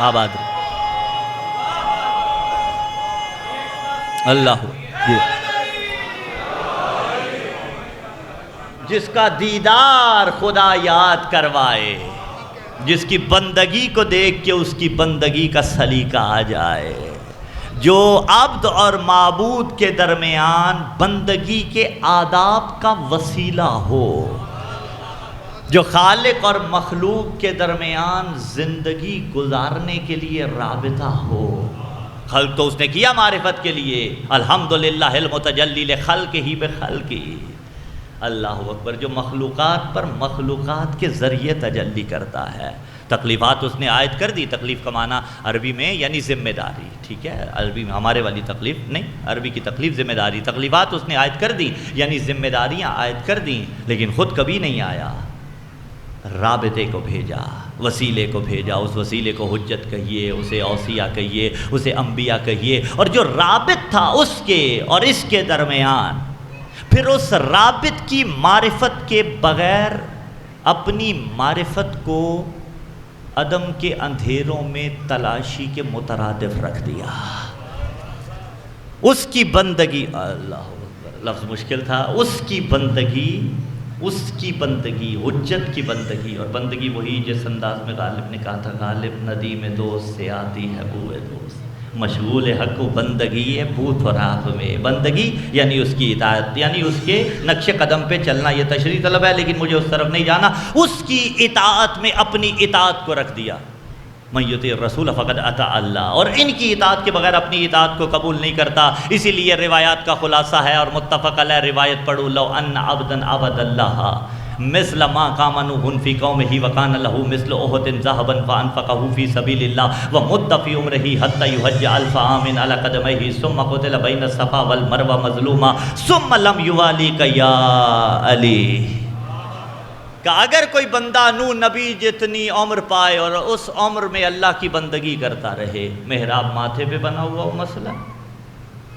آباد اللہ جس کا دیدار خدا یاد کروائے، جس کی بندگی کو دیکھ کے اس کی بندگی کا سلیقہ آ جائے، جو عبد اور معبود کے درمیان بندگی کے آداب کا وسیلہ ہو، جو خالق اور مخلوق کے درمیان زندگی گزارنے کے لیے رابطہ ہو۔ خلق تو اس نے کیا معرفت کے لیے، الحمدللہ المتجلی لخلقہ بخلقہ، اللہ اکبر، جو مخلوقات پر مخلوقات کے ذریعے تجلی کرتا ہے۔ تکلیفات اس نے عائد کر دی، تکلیف کا معنی عربی میں یعنی ذمہ داری، ٹھیک ہے، عربی میں ہمارے والی تکلیف نہیں، عربی کی تکلیف ذمہ داری، تکلیفات اس نے عائد کر دی یعنی ذمہ داریاں عائد کر دیں، لیکن خود کبھی نہیں آیا، رابطے کو بھیجا، وسیلے کو بھیجا، اس وسیلے کو حجت کہیے، اسے اوصیاء کہیے، اسے انبیاء کہیے، اور جو رابط تھا اس کے اور اس کے درمیان، پھر اس رابط کی معرفت کے بغیر اپنی معرفت کو عدم کے اندھیروں میں تلاشی کے مترادف رکھ دیا۔ اس کی بندگی، اللہ اکبر، لفظ مشکل تھا، اس کی بندگی حجت کی بندگی، اور بندگی وہی جس انداز میں غالب نے کہا تھا، غالب ندی میں دوست سے آتی ہے بوئے دوست، مشغول حق و بندگی ہے بوت اور آپ میں، بندگی یعنی اس کی اطاعت، یعنی اس کے نقش قدم پہ چلنا، یہ تشریح طلب ہے لیکن مجھے اس طرف نہیں جانا، اس کی اطاعت میں اپنی اطاعت کو رکھ دیا، من یطیع الرسول فقد اطاع اللہ، اور ان کی اطاعت کے بغیر اپنی اطاعت کو قبول نہیں کرتا۔ اسی لیے روایات کا خلاصہ ہے اور متفق علیہ روایت پڑھو، لو ان عبدا عبد اللہ مثل ما قام نوح فی قومہ وکان لہ مثل احد ذهبا فانفقہ فی سبیل اللہ ومد فی عمرہ حتی یحج 1000 عام علی قدمیہ ثم قتل بین الصفا والمروہ مظلوما ثم لم یوالیک یا علی۔ کہ اگر کوئی بندہ نوح نبی جتنی عمر پائے اور اس عمر میں اللہ کی بندگی کرتا رہے، محراب ماتھے پہ بنا ہوا ہو مثلا،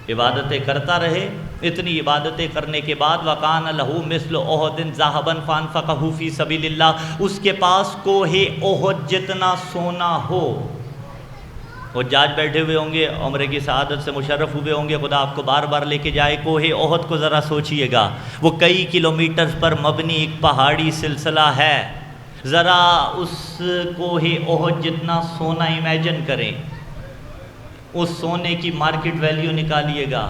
عبادتیں کرتا رہے، اتنی عبادتیں کرنے کے بعد وَقَانَ لَهُ مِثْلُ أُحُدٍ ذَهَبًا فَأَنفَقَهُ فِي سَبِيلِ اللَّهِ، اس کے پاس کوہ احد جتنا سونا ہو، حجاج بیٹھے ہوئے ہوں گے، عمرے کی سعادت سے مشرف ہوئے ہوں گے، خدا آپ کو بار بار لے کے جائے، کوہ احد کو ذرا سوچئے گا، وہ کئی کلومیٹرز پر مبنی ایک پہاڑی سلسلہ ہے، ذرا اس کوہ احد جتنا سونا امیجن کریں، اس سونے کی مارکیٹ ویلیو نکالیے گا،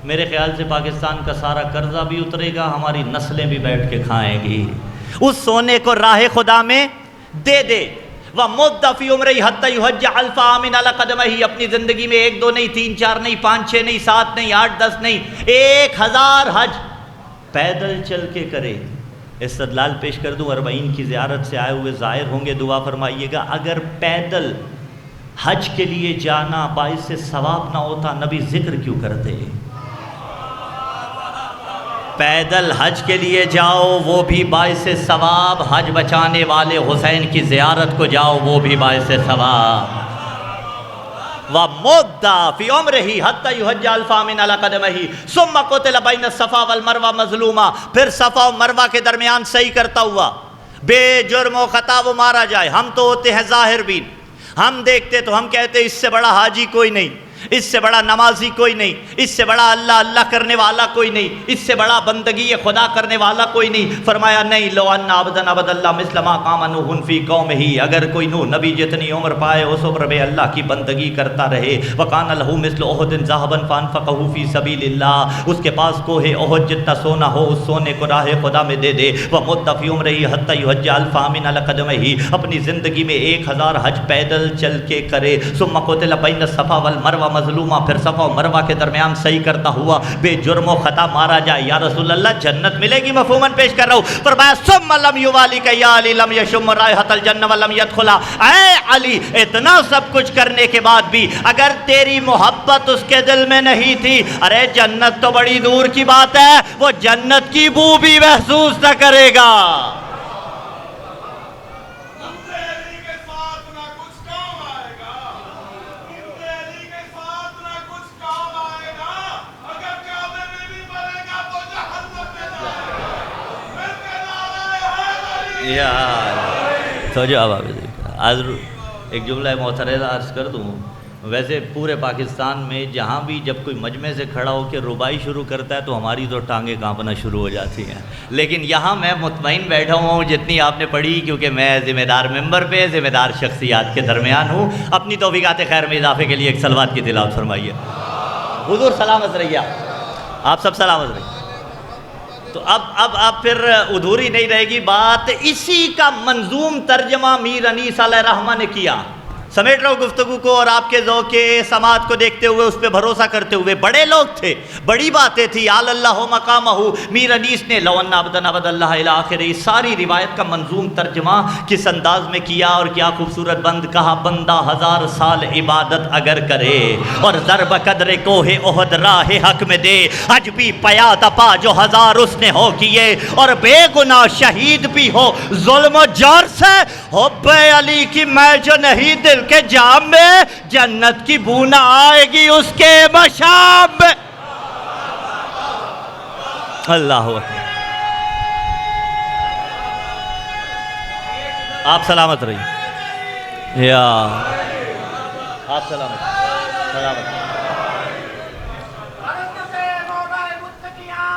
میرے خیال سے پاکستان کا سارا قرضہ بھی اترے گا، ہماری نسلیں بھی بیٹھ کے کھائیں گی۔ اس سونے کو راہ خدا میں دے دے، وَمُدَّ فِي عُمْرِهِ حَتَّى يُحَجَّ 1000 عَامٍ عَلَى قَدَمَيْهِ، اپنی زندگی میں 1 2 نہیں 3 4 نہیں 5 6 نہیں 7 نہیں 8 10 نہیں 1000 حج پیدل چل کے کرے۔ استدلال پیش کر دوں، 40 کی زیارت سے آئے ہوئے زائر ہوں گے، دعا فرمائیے گا، اگر پیدل حج کے لیے جانا باعث ثواب نہ ہوتا نبی ذکر کیوں کرتے؟ پیدل حج کے لیے جاؤ وہ بھی باعث ثواب، حج بچانے والے حسین کی زیارت کو جاؤ وہ بھی باعث ثواب۔ وَمُدَّ فِي عُمْرِهِ حَتَّى يُحَجَّ 1000 عَامٍ عَلَى قَدَمَيْهِ ثُمَّ قُتِلَ بَيْنَ الصَّفَا وَالْمَرْوَةِ مَظْلُومًا، پھر صفا و مروہ کے درمیان صحیح کرتا ہوا بے جرم و خطا وہ مارا جائے۔ ہم تو ہوتے ہیں ظاہر بین، ہم دیکھتے تو ہم کہتے اس سے بڑا حاجی کوئی نہیں، اس سے بڑا نمازی کوئی نہیں، اس سے بڑا اللہ اللہ کرنے والا کوئی نہیں، اس سے بڑا بندگی خدا کرنے والا کوئی نہیں۔ فرمایا نہیں، لو ان عبدا عبد اللہ مثل ما قام نوح فی قومہ، اگر کوئی نوح نبی جتنی عمر پائے اس عمر میں اللہ کی بندگی کرتا رہے، وکان لہ مثل احد ذهبا فانفقہ فی سبیل اللہ، اس کے پاس کوہ احد جتنا سونا ہو اس سونے کو راہ خدا میں دے دے، ومد فی عمرہ حتی یحج 1000 عام علی قدمیہ، اپنی زندگی میں 1000 حج پیدل چل کے کرے، ثم قتل بین الصفا والمروہ مظلومہ، پھر صفا و مروہ کے درمیان صحیح کرتا ہوا بے جرم و خطا مارا جائے، یا رسول اللہ جنت ملے گی؟ مفہوماً پیش کر رہا ہوں۔ فرمایا ثم لم یوالیک یا علی لم یشم رائحۃ الجنہ ولم یدخلھا، اے علی اتنا سب کچھ کرنے کے بعد بھی اگر تیری محبت اس کے دل میں نہیں تھی، ارے جنت تو بڑی دور کی بات ہے، وہ جنت کی بو بھی محسوس نہ کرے گا۔ تو جو اب آج ایک جملہ معترضہ عرض کر دوں، ویسے پورے پاکستان میں جہاں بھی جب کوئی مجمع سے کھڑا ہو کے ربائی شروع کرتا ہے تو ہماری تو ٹانگیں کانپنا شروع ہو جاتی ہیں، لیکن یہاں میں مطمئن بیٹھا ہوا ہوں جتنی آپ نے پڑھی، کیونکہ میں ذمہ دار ممبر پہ ذمہ دار شخصیات کے درمیان ہوں۔ اپنی توفیقات خیر میں اضافے کے لیے ایک صلوات کی تلاوت فرمائیے۔ حضور سلامت رہیے، آپ سب سلامت رہیے۔ تو اب پھر ادھوری نہیں رہے گی بات، اسی کا منظوم ترجمہ میر انیس علیہ الرحمہ نے کیا۔ سمیٹ رہا ہوں گفتگو کو، اور آپ کے ذوق سماعت کو دیکھتے ہوئے اس پہ بھروسہ کرتے ہوئے، بڑے لوگ تھے، بڑی باتیں تھی، آل اللہ مقامہ، میر انیس نے لو ان عبدنا عبد اللہ الی آخر، اس ساری روایت کا منظوم ترجمہ کس انداز میں کیا، اور کیا خوبصورت بند کہا، بندہ 1000 سال عبادت اگر کرے اور ضرب قدر کوہ احد راہ حق میں دے، اج بھی پیا دپا جو 1000 اس نے ہو کیے، اور بے گناہ شہید بھی ہو ظلم و جور سے، حب علی کی میں جو نہیں دل کے جام میں، جنت کی بو نہ آئے گی اس کے مشام میں۔ اللہ اکبر۔ آپ سلامت رہیے، یا آپ سلامت سلامت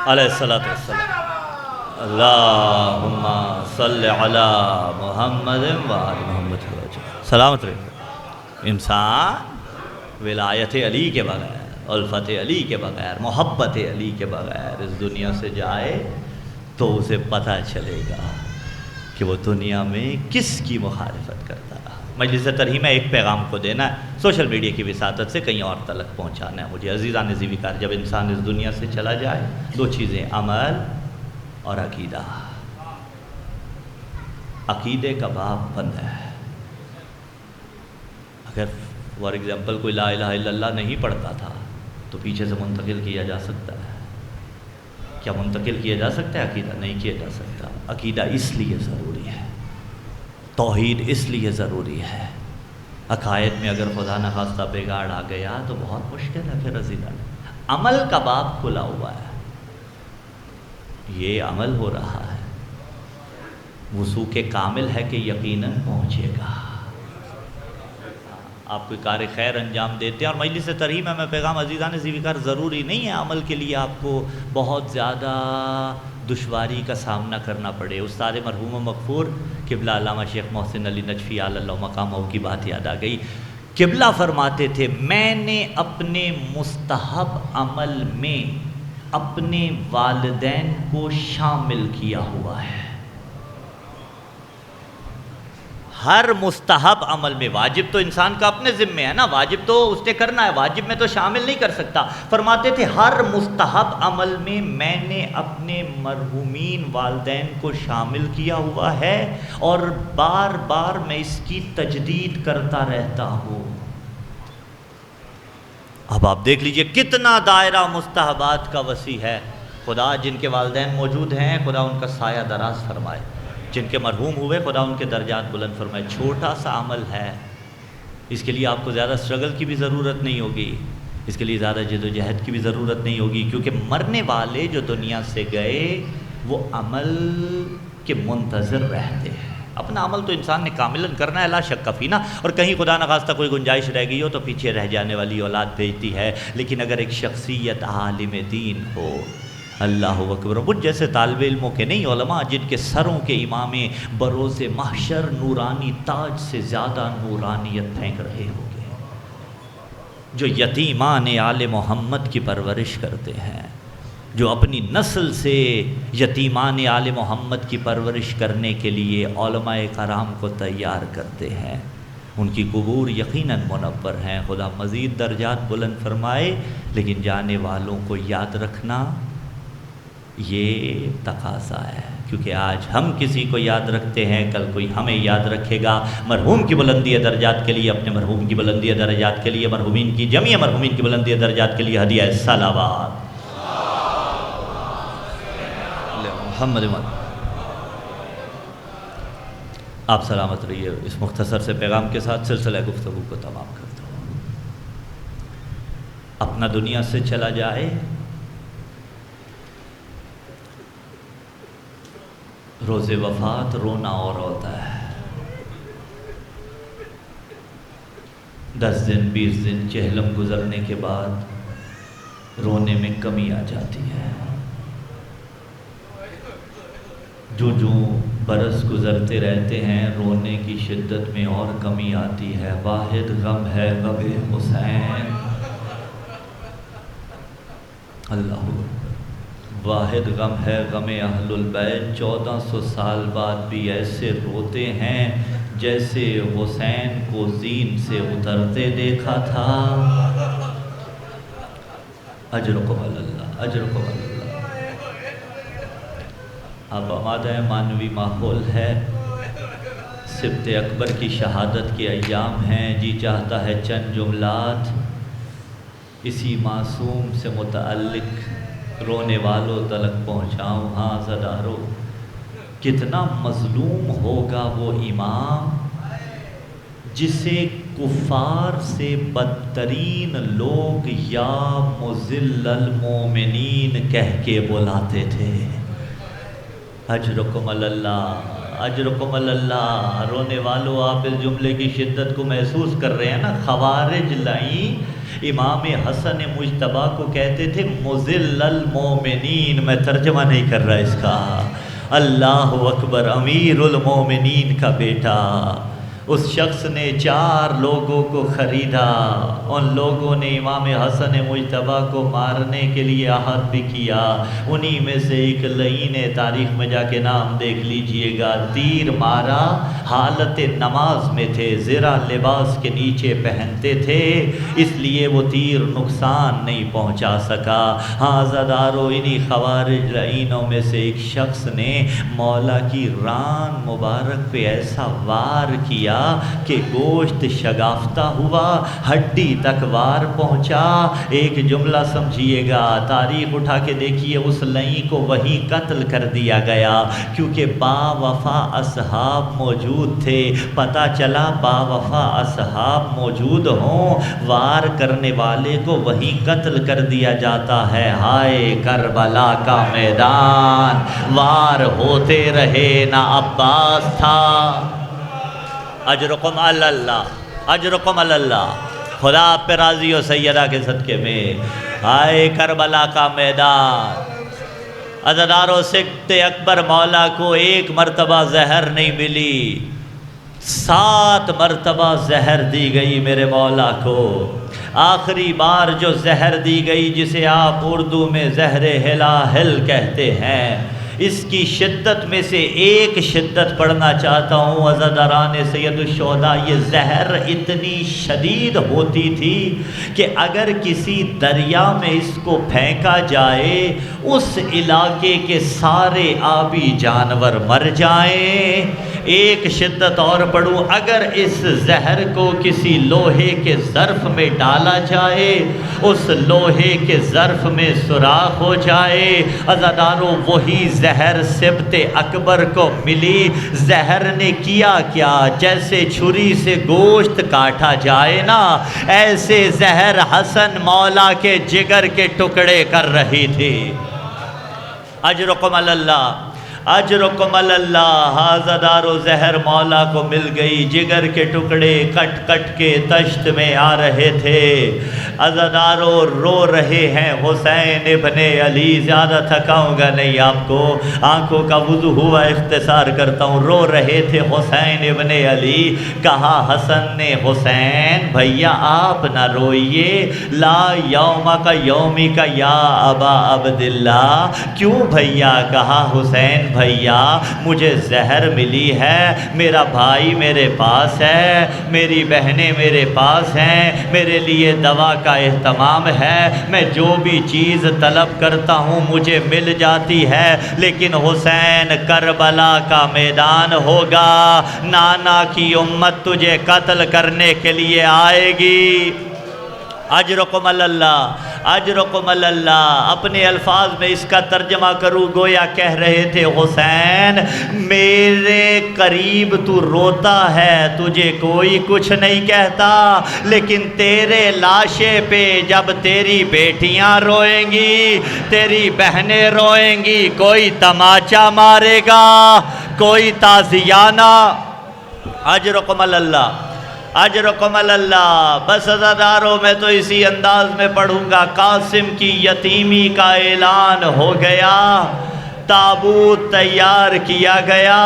علیہ الصلوۃ والسلام۔ اللہم صلی علی محمد وآل محمد۔ سلامت رہے۔ انسان ولایت علی کے بغیر، الفت علی کے بغیر، محبت علی کے بغیر اس دنیا سے جائے تو اسے پتہ چلے گا کہ وہ دنیا میں کس کی مخالفت کرتا رہا۔ مجلس ترحیم میں ایک پیغام کو دینا ہے، سوشل میڈیا کی وساطت سے کہیں اور تلک پہنچانا ہے مجھے۔ عزیزان ذی وقار، جب انسان اس دنیا سے چلا جائے، 2 چیزیں، عمل اور عقیدہ۔ عقیدے کا باب بند ہے۔ اگر فار ایگزامپل کوئی لا الہ الا اللہ نہیں پڑھتا تھا تو پیچھے سے منتقل کیا جا سکتا ہے؟ کیا منتقل کیا جا سکتا ہے عقیدہ؟ نہیں کیا جا سکتا۔ عقیدہ اس لیے ضروری ہے، توحید اس لیے ضروری ہے۔ عقائد میں اگر خدا نخواستہ بگاڑ آ گیا تو بہت مشکل ہے پھر عزیزان۔ عمل کا باب کھلا ہوا ہے، یہ عمل ہو رہا ہے، وثوق کامل ہے کہ یقیناً پہنچے گا۔ آپ کوئی کار خیر انجام دیتے ہیں، اور مجلس ترحیم میں پیغام عزیزان ذی وقار، ضروری نہیں ہے عمل کے لیے آپ کو بہت زیادہ دشواری کا سامنا کرنا پڑے۔ استاد مرحوم و مغفور قبلہ علامہ شیخ محسن علی نجفی علی اللہ مقامہ کی بات یاد آ گئی۔ قبلہ فرماتے تھے، میں نے اپنے مستحب عمل میں اپنے والدین کو شامل کیا ہوا ہے۔ ہر مستحب عمل میں، واجب تو انسان کا اپنے ذمہ ہے نا، واجب تو اس نے کرنا ہے، واجب میں تو شامل نہیں کر سکتا۔ فرماتے تھے ہر مستحب عمل میں میں نے اپنے مرحومین والدین کو شامل کیا ہوا ہے، اور بار بار میں اس کی تجدید کرتا رہتا ہوں۔ اب آپ دیکھ لیجئے کتنا دائرہ مستحبات کا وسیع ہے۔ خدا جن کے والدین موجود ہیں، خدا ان کا سایہ دراز فرمائے، جن کے مرحوم ہوئے خدا ان کے درجات بلند فرمائے۔ چھوٹا سا عمل ہے، اس کے لیے آپ کو زیادہ سٹرگل کی بھی ضرورت نہیں ہوگی، اس کے لیے زیادہ جد و جہد کی بھی ضرورت نہیں ہوگی، کیونکہ مرنے والے جو دنیا سے گئے وہ عمل کے منتظر رہتے ہیں۔ اپنا عمل تو انسان نے کاملاً کرنا ہے، لا شک فیہ، اور کہیں خدا نخواستہ کوئی گنجائش رہ گئی ہو تو پیچھے رہ جانے والی اولاد بھیجتی ہے۔ لیکن اگر ایک شخصیت عالم دین ہو، اللہ اکبر، مجھ جیسے طالب علموں کے نہیں، علماء جن کے سروں کے امامے بروز محشر نورانی تاج سے زیادہ نورانیت پھینک رہے ہوں گے، جو یتیمان آل محمد کی پرورش کرتے ہیں، جو اپنی نسل سے یتیمان آل محمد کی پرورش کرنے کے لیے علماء کرام کو تیار کرتے ہیں۔ ان کی قبور یقیناً منور ہیں، خدا مزید درجات بلند فرمائے، لیکن جانے والوں کو یاد رکھنا یہ تقاضا ہے، کیونکہ آج ہم کسی کو یاد رکھتے ہیں، کل کوئی ہمیں یاد رکھے گا۔ مرحوم کی بلندی درجات کے لیے، اپنے مرحوم کی بلندی درجات کے لیے، مرحومین کی جمیع مرحومین کی بلندی درجات کے لیے ہدیہ صلوات محمد۔ آپ سلامت رہیے۔ اس مختصر سے پیغام کے ساتھ سلسلہ گفتگو کو تمام کرتا ہوں۔ اپنا دنیا سے چلا جائے، روز وفات رونا اور ہوتا ہے۔ 10 دن 20 دن چہلم گزرنے کے بعد رونے میں کمی آ جاتی ہے۔ جو برس گزرتے رہتے ہیں رونے کی شدت میں اور کمی آتی ہے۔ واحد غم ہے غم حسین، اللہ اکبر۔ واحد غم ہے غم اہل البیت۔ 1400 سال بعد بھی ایسے روتے ہیں جیسے حسین کو زین سے اترتے دیکھا تھا۔ اجرکم اللہ، اجرکم اللہ۔ اب آمادہ معنوی ماحول ہے، سبت اکبر کی شہادت کے ایام ہیں، جی چاہتا ہے چند جملات اسی معصوم سے متعلق رونے والوں تلک پہنچاؤں۔ ہاں عزادارو، کتنا مظلوم ہوگا وہ امام جسے کفار سے بدترین لوگ یا مذل المومنین کہہ کے بلاتے تھے۔ اجرکم اللہ، اجرکم اللہ۔ رونے والوں، آپ اس جملے کی شدت کو محسوس کر رہے ہیں نا؟ خوارج لائیں امام حسن مجتبیٰ کو کہتے تھے مذل المومنین۔ میں ترجمہ نہیں کر رہا اس کا۔ اللہ اکبر، امیر المومنین کا بیٹا۔ اس شخص نے 4 لوگوں کو خریدا، ان لوگوں نے امام حسن مجتبیٰ کو مارنے کے لیے عہد بھی کیا۔ انہی میں سے ایک لعین تاریخ میں جا کے نام دیکھ لیجئے گا، تیر مارا، حالت نماز میں تھے، زرہ لباس کے نیچے پہنتے تھے، اس لیے وہ تیر نقصان نہیں پہنچا سکا۔ ہاں عزادارو، انہی خوارج لعینوں میں سے ایک شخص نے مولا کی ران مبارک پہ ایسا وار کیا کہ گوشت شگافتہ ہوا، ہڈی تک وار پہنچا۔ ایک جملہ سمجھیے گا، تاریخ اٹھا کے دیکھیے، اس لعین کو وہیں قتل کر دیا گیا، کیونکہ با وفا اصحاب موجود تھے۔ پتہ چلا با وفا اصحاب موجود ہوں، وار کرنے والے کو وہیں قتل کر دیا جاتا ہے۔ ہائے کربلا کا میدان، وار ہوتے رہے نہ عباس تھا۔ اجرکم اللہ، اجرکم اللہ۔ خدا آپ پہ راضی ہو سیدہ کے صدقے میں۔ آئے کربلا کا میدان۔ عزادارو، سبت اکبر مولا کو 1 مرتبہ زہر نہیں ملی، 7 مرتبہ زہر دی گئی میرے مولا کو۔ آخری بار جو زہر دی گئی، جسے آپ اردو میں زہر ہلاہل کہتے ہیں، اس کی شدت میں سے ایک شدت پڑھنا چاہتا ہوں عزاداران سید الشہداء۔ یہ زہر اتنی شدید ہوتی تھی کہ اگر کسی دریا میں اس کو پھینکا جائے، اس علاقے کے سارے آبی جانور مر جائیں۔ ایک شدت اور پڑھوں، اگر اس زہر کو کسی لوہے کے ظرف میں ڈالا جائے، اس لوہے کے ظرف میں سوراخ ہو جائے، عزادارو وہی زہر سبت اکبر کو ملی۔ زہر نے کیا کیا؟ جیسے چھری سے گوشت کاٹا جائے نا، ایسے زہر حسن مولا کے جگر کے ٹکڑے کر رہی تھی۔ اجرکم اللہ، اجرکم اللہ۔ عزادارو، زہر مولا کو مل گئی، جگر کے ٹکڑے کٹ کٹ کے تشت میں آ رہے تھے۔ عزادارو، رو رہے ہیں حسین ابن علی۔ زیادہ تھکاؤں گا نہیں آپ کو، آنکھوں کا وضو ہوا، اختصار کرتا ہوں۔ رو رہے تھے حسین ابن علی۔ کہا حسن نے، حسین بھیا آپ نہ روئیے، لا یوم کا یومی کا یا ابا عبداللہ۔ کیوں بھیا؟ کہا حسین بھیا مجھے زہر ملی ہے، میرا بھائی میرے پاس ہے، میری بہنیں میرے پاس ہیں، میرے لیے دوا کا اہتمام ہے، میں جو بھی چیز طلب کرتا ہوں مجھے مل جاتی ہے، لیکن حسین کربلا کا میدان ہوگا، نانا کی امت تجھے قتل کرنے کے لیے آئے گی۔ اجرکم اللہ، اجرکم اللہ۔ اپنے الفاظ میں اس کا ترجمہ کروں، گویا کہہ رہے تھے حسین میرے قریب تو روتا ہے، تجھے کوئی کچھ نہیں کہتا، لیکن تیرے لاشے پہ جب تیری بیٹیاں روئیں گی، تیری بہنیں روئیں گی، کوئی تماچا مارے گا، کوئی تعزیانہ۔ اجرکم اللہ، اجرکم اللہ۔ بس عزاداروں میں تو اسی انداز میں پڑھوں گا۔ قاسم کی یتیمی کا اعلان ہو گیا، تابوت تیار کیا گیا،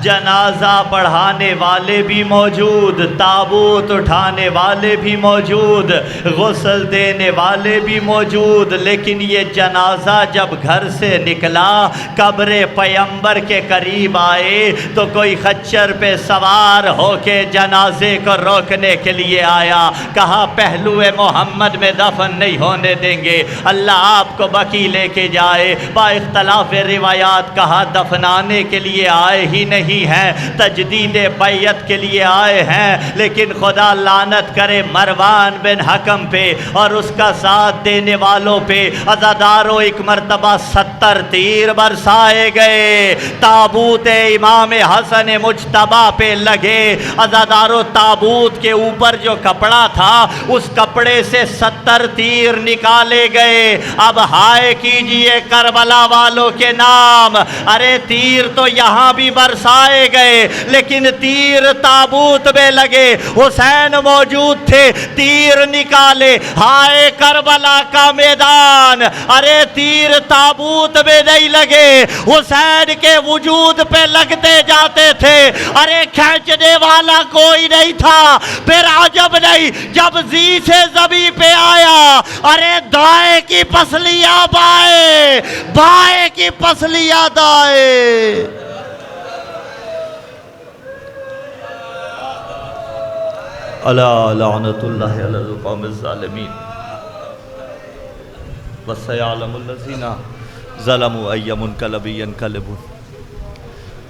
جنازہ پڑھانے والے بھی موجود، تابوت اٹھانے والے بھی موجود، غسل دینے والے بھی موجود، لیکن یہ جنازہ جب گھر سے نکلا، قبر پیغمبر کے قریب آئے تو کوئی خچر پہ سوار ہو کے جنازے کو روکنے کے لیے آیا، کہا پہلو محمد میں دفن نہیں ہونے دیں گے، اللہ آپ کو بقیع لے کے جائے۔ با اختلاف روایات کہا دفنانے کے لیے آئے ہی نہیں ہیں، تجدید بیعت کے لیے آئے ہیں، لیکن خدا لعنت کرے مروان بن حکم پہ اور اس کا ساتھ دینے والوں پہ۔ عزاداروں ایک مرتبہ 70 تیر برسائے گئے، تابوت امام حسن مجتبی پہ لگے۔ عزاداروں تابوت کے اوپر جو کپڑا تھا اس کپڑے سے 70 تیر نکالے گئے۔ اب ہائے کیجئے کربلا والوں کے نام، ارے تیر تو یہاں بھی برسائے گئے لیکن تیر تابوت میں لگے، حسین موجود تھے، تیر نکالے، ہائے کربلا کا میدان، ارے تیر تابوت میں نہیں لگے، حسین کے وجود پہ لگتے جاتے تھے، ارے کھینچنے والا کوئی نہیں تھا۔ پھر عجب نہیں جب زی سے زبی پہ آیا، ارے دائیں کی پسلیاں بائیں، بائیں کی پسلیاں دائیں۔ الا لعنت اللہ علی القوم الظالمین وسیعلم الذین ظلموا ای منقلب ینقلبون۔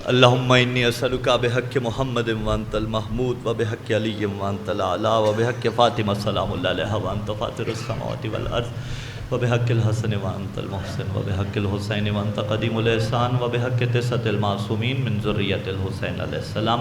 اللہم انی اسألک بحق محمد وانت المحمود وبحق علی وانت الاعلی وبحق فاطمہ سلام اللہ علیہ وانت فاطر السماوات والارض وبحق الحسن وانت المحسن وبحق الحسین وانت قدیم الاحسان وبحق تسعۃ المعصومین من ذریۃ الحسین علیہ السلام۔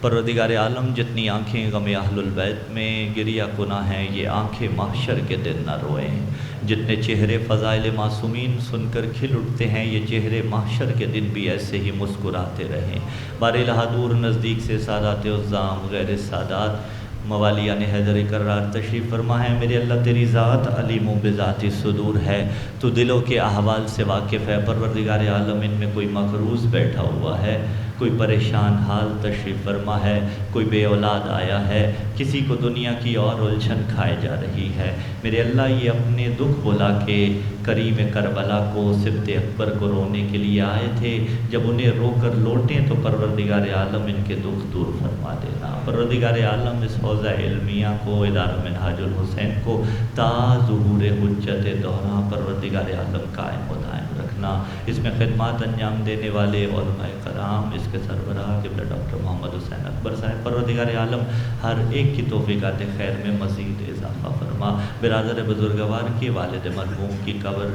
پروردگار عالم جتنی آنکھیں غم اہل البیت میں گریہ کناں ہیں، یہ آنکھیں محشر کے دن نہ روئیں۔ جتنے چہرے فضائل معصومین سن کر کھل اٹھتے ہیں، یہ چہرے محشر کے دن بھی ایسے ہی مسکراتے رہیں۔ بارالہ دور نزدیک سے سادات عظام، غیر سادات، موالیان حیدر کرار تشریف فرما ہے۔ میرے اللہ تیری ذات علیم و بذات صدور ہے، تو دلوں کے احوال سے واقف ہے۔ پروردگار عالم ان میں کوئی مقروض بیٹھا ہوا ہے، کوئی پریشان حال تشریف فرما ہے، کوئی بے اولاد آیا ہے، کسی کو دنیا کی اور الجھن کھائے جا رہی ہے۔ میرے اللہ یہ اپنے دکھ بلا کے کریم کربلا کو، سبط اکبر کو رونے کے لیے آئے تھے، جب انہیں رو کر لوٹیں تو پروردگار عالم ان کے دکھ دور فرما دینا۔ پروردگار عالم اس حوزہ علمیہ کو، ادارہ منہاج الحسین کو تا ظہور حجت دورہ پروردگار عالم قائم و دائم رکھنا۔ اس میں خدمات انجام دینے والے علماء کرام، اس کے سربراہ قبلہ ڈاکٹر محمد حسین اکبر صاحب، پروردگار عالم ہر ایک کی توفیقات خیر میں مزید اضافہ فرما۔ برادر بزرگوار کی والد مرحوم کی قبر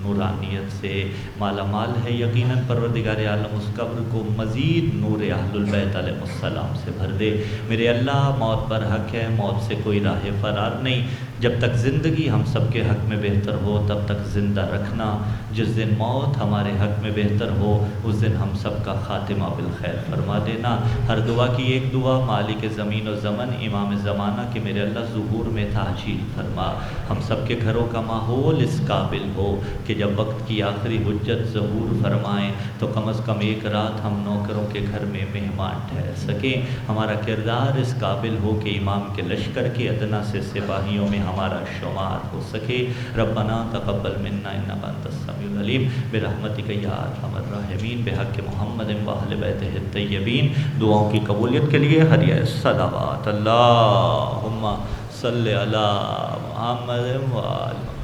نورانیت سے مالا مال ہے، یقیناً پروردگار عالم اس قبر کو مزید نور اہل البیت علیہ السلام سے بھر دے۔ میرے اللہ موت پر حق ہے، موت سے کوئی راہ فرار نہیں۔ جب تک زندگی ہم سب کے حق میں بہتر ہو تب تک زندہ رکھنا، جس دن موت ہمارے حق میں بہتر ہو اس دن ہم سب کا خاتمہ بالخیر فرما دینا۔ ہر دعا کی ایک دعا، مالک زمین و زمن، امام زمانہ کہ میرے اللہ ظہور میں تعجیل فرما۔ ہم سب کے گھروں کا ماحول اس قابل ہو کہ جب وقت کی آخری حجت ظہور فرمائیں تو کم از کم ایک رات ہم نوکروں کے گھر میں مہمان ٹھہر سکیں۔ ہمارا کردار اس قابل ہو کہ امام کے لشکر کے ادنا سے سپاہیوں میں ہمارا شمار ہو سکے۔ ربنا تقبل منا انک انت السمیع العلیم برحمتک یا ارحم الراحمین بحق محمد و اہل بیتہ الطیبین۔ دعاؤں کی قبولیت کے لیے ہدیہ صلوات۔ اللہم صلی علی محمد و آل محمد۔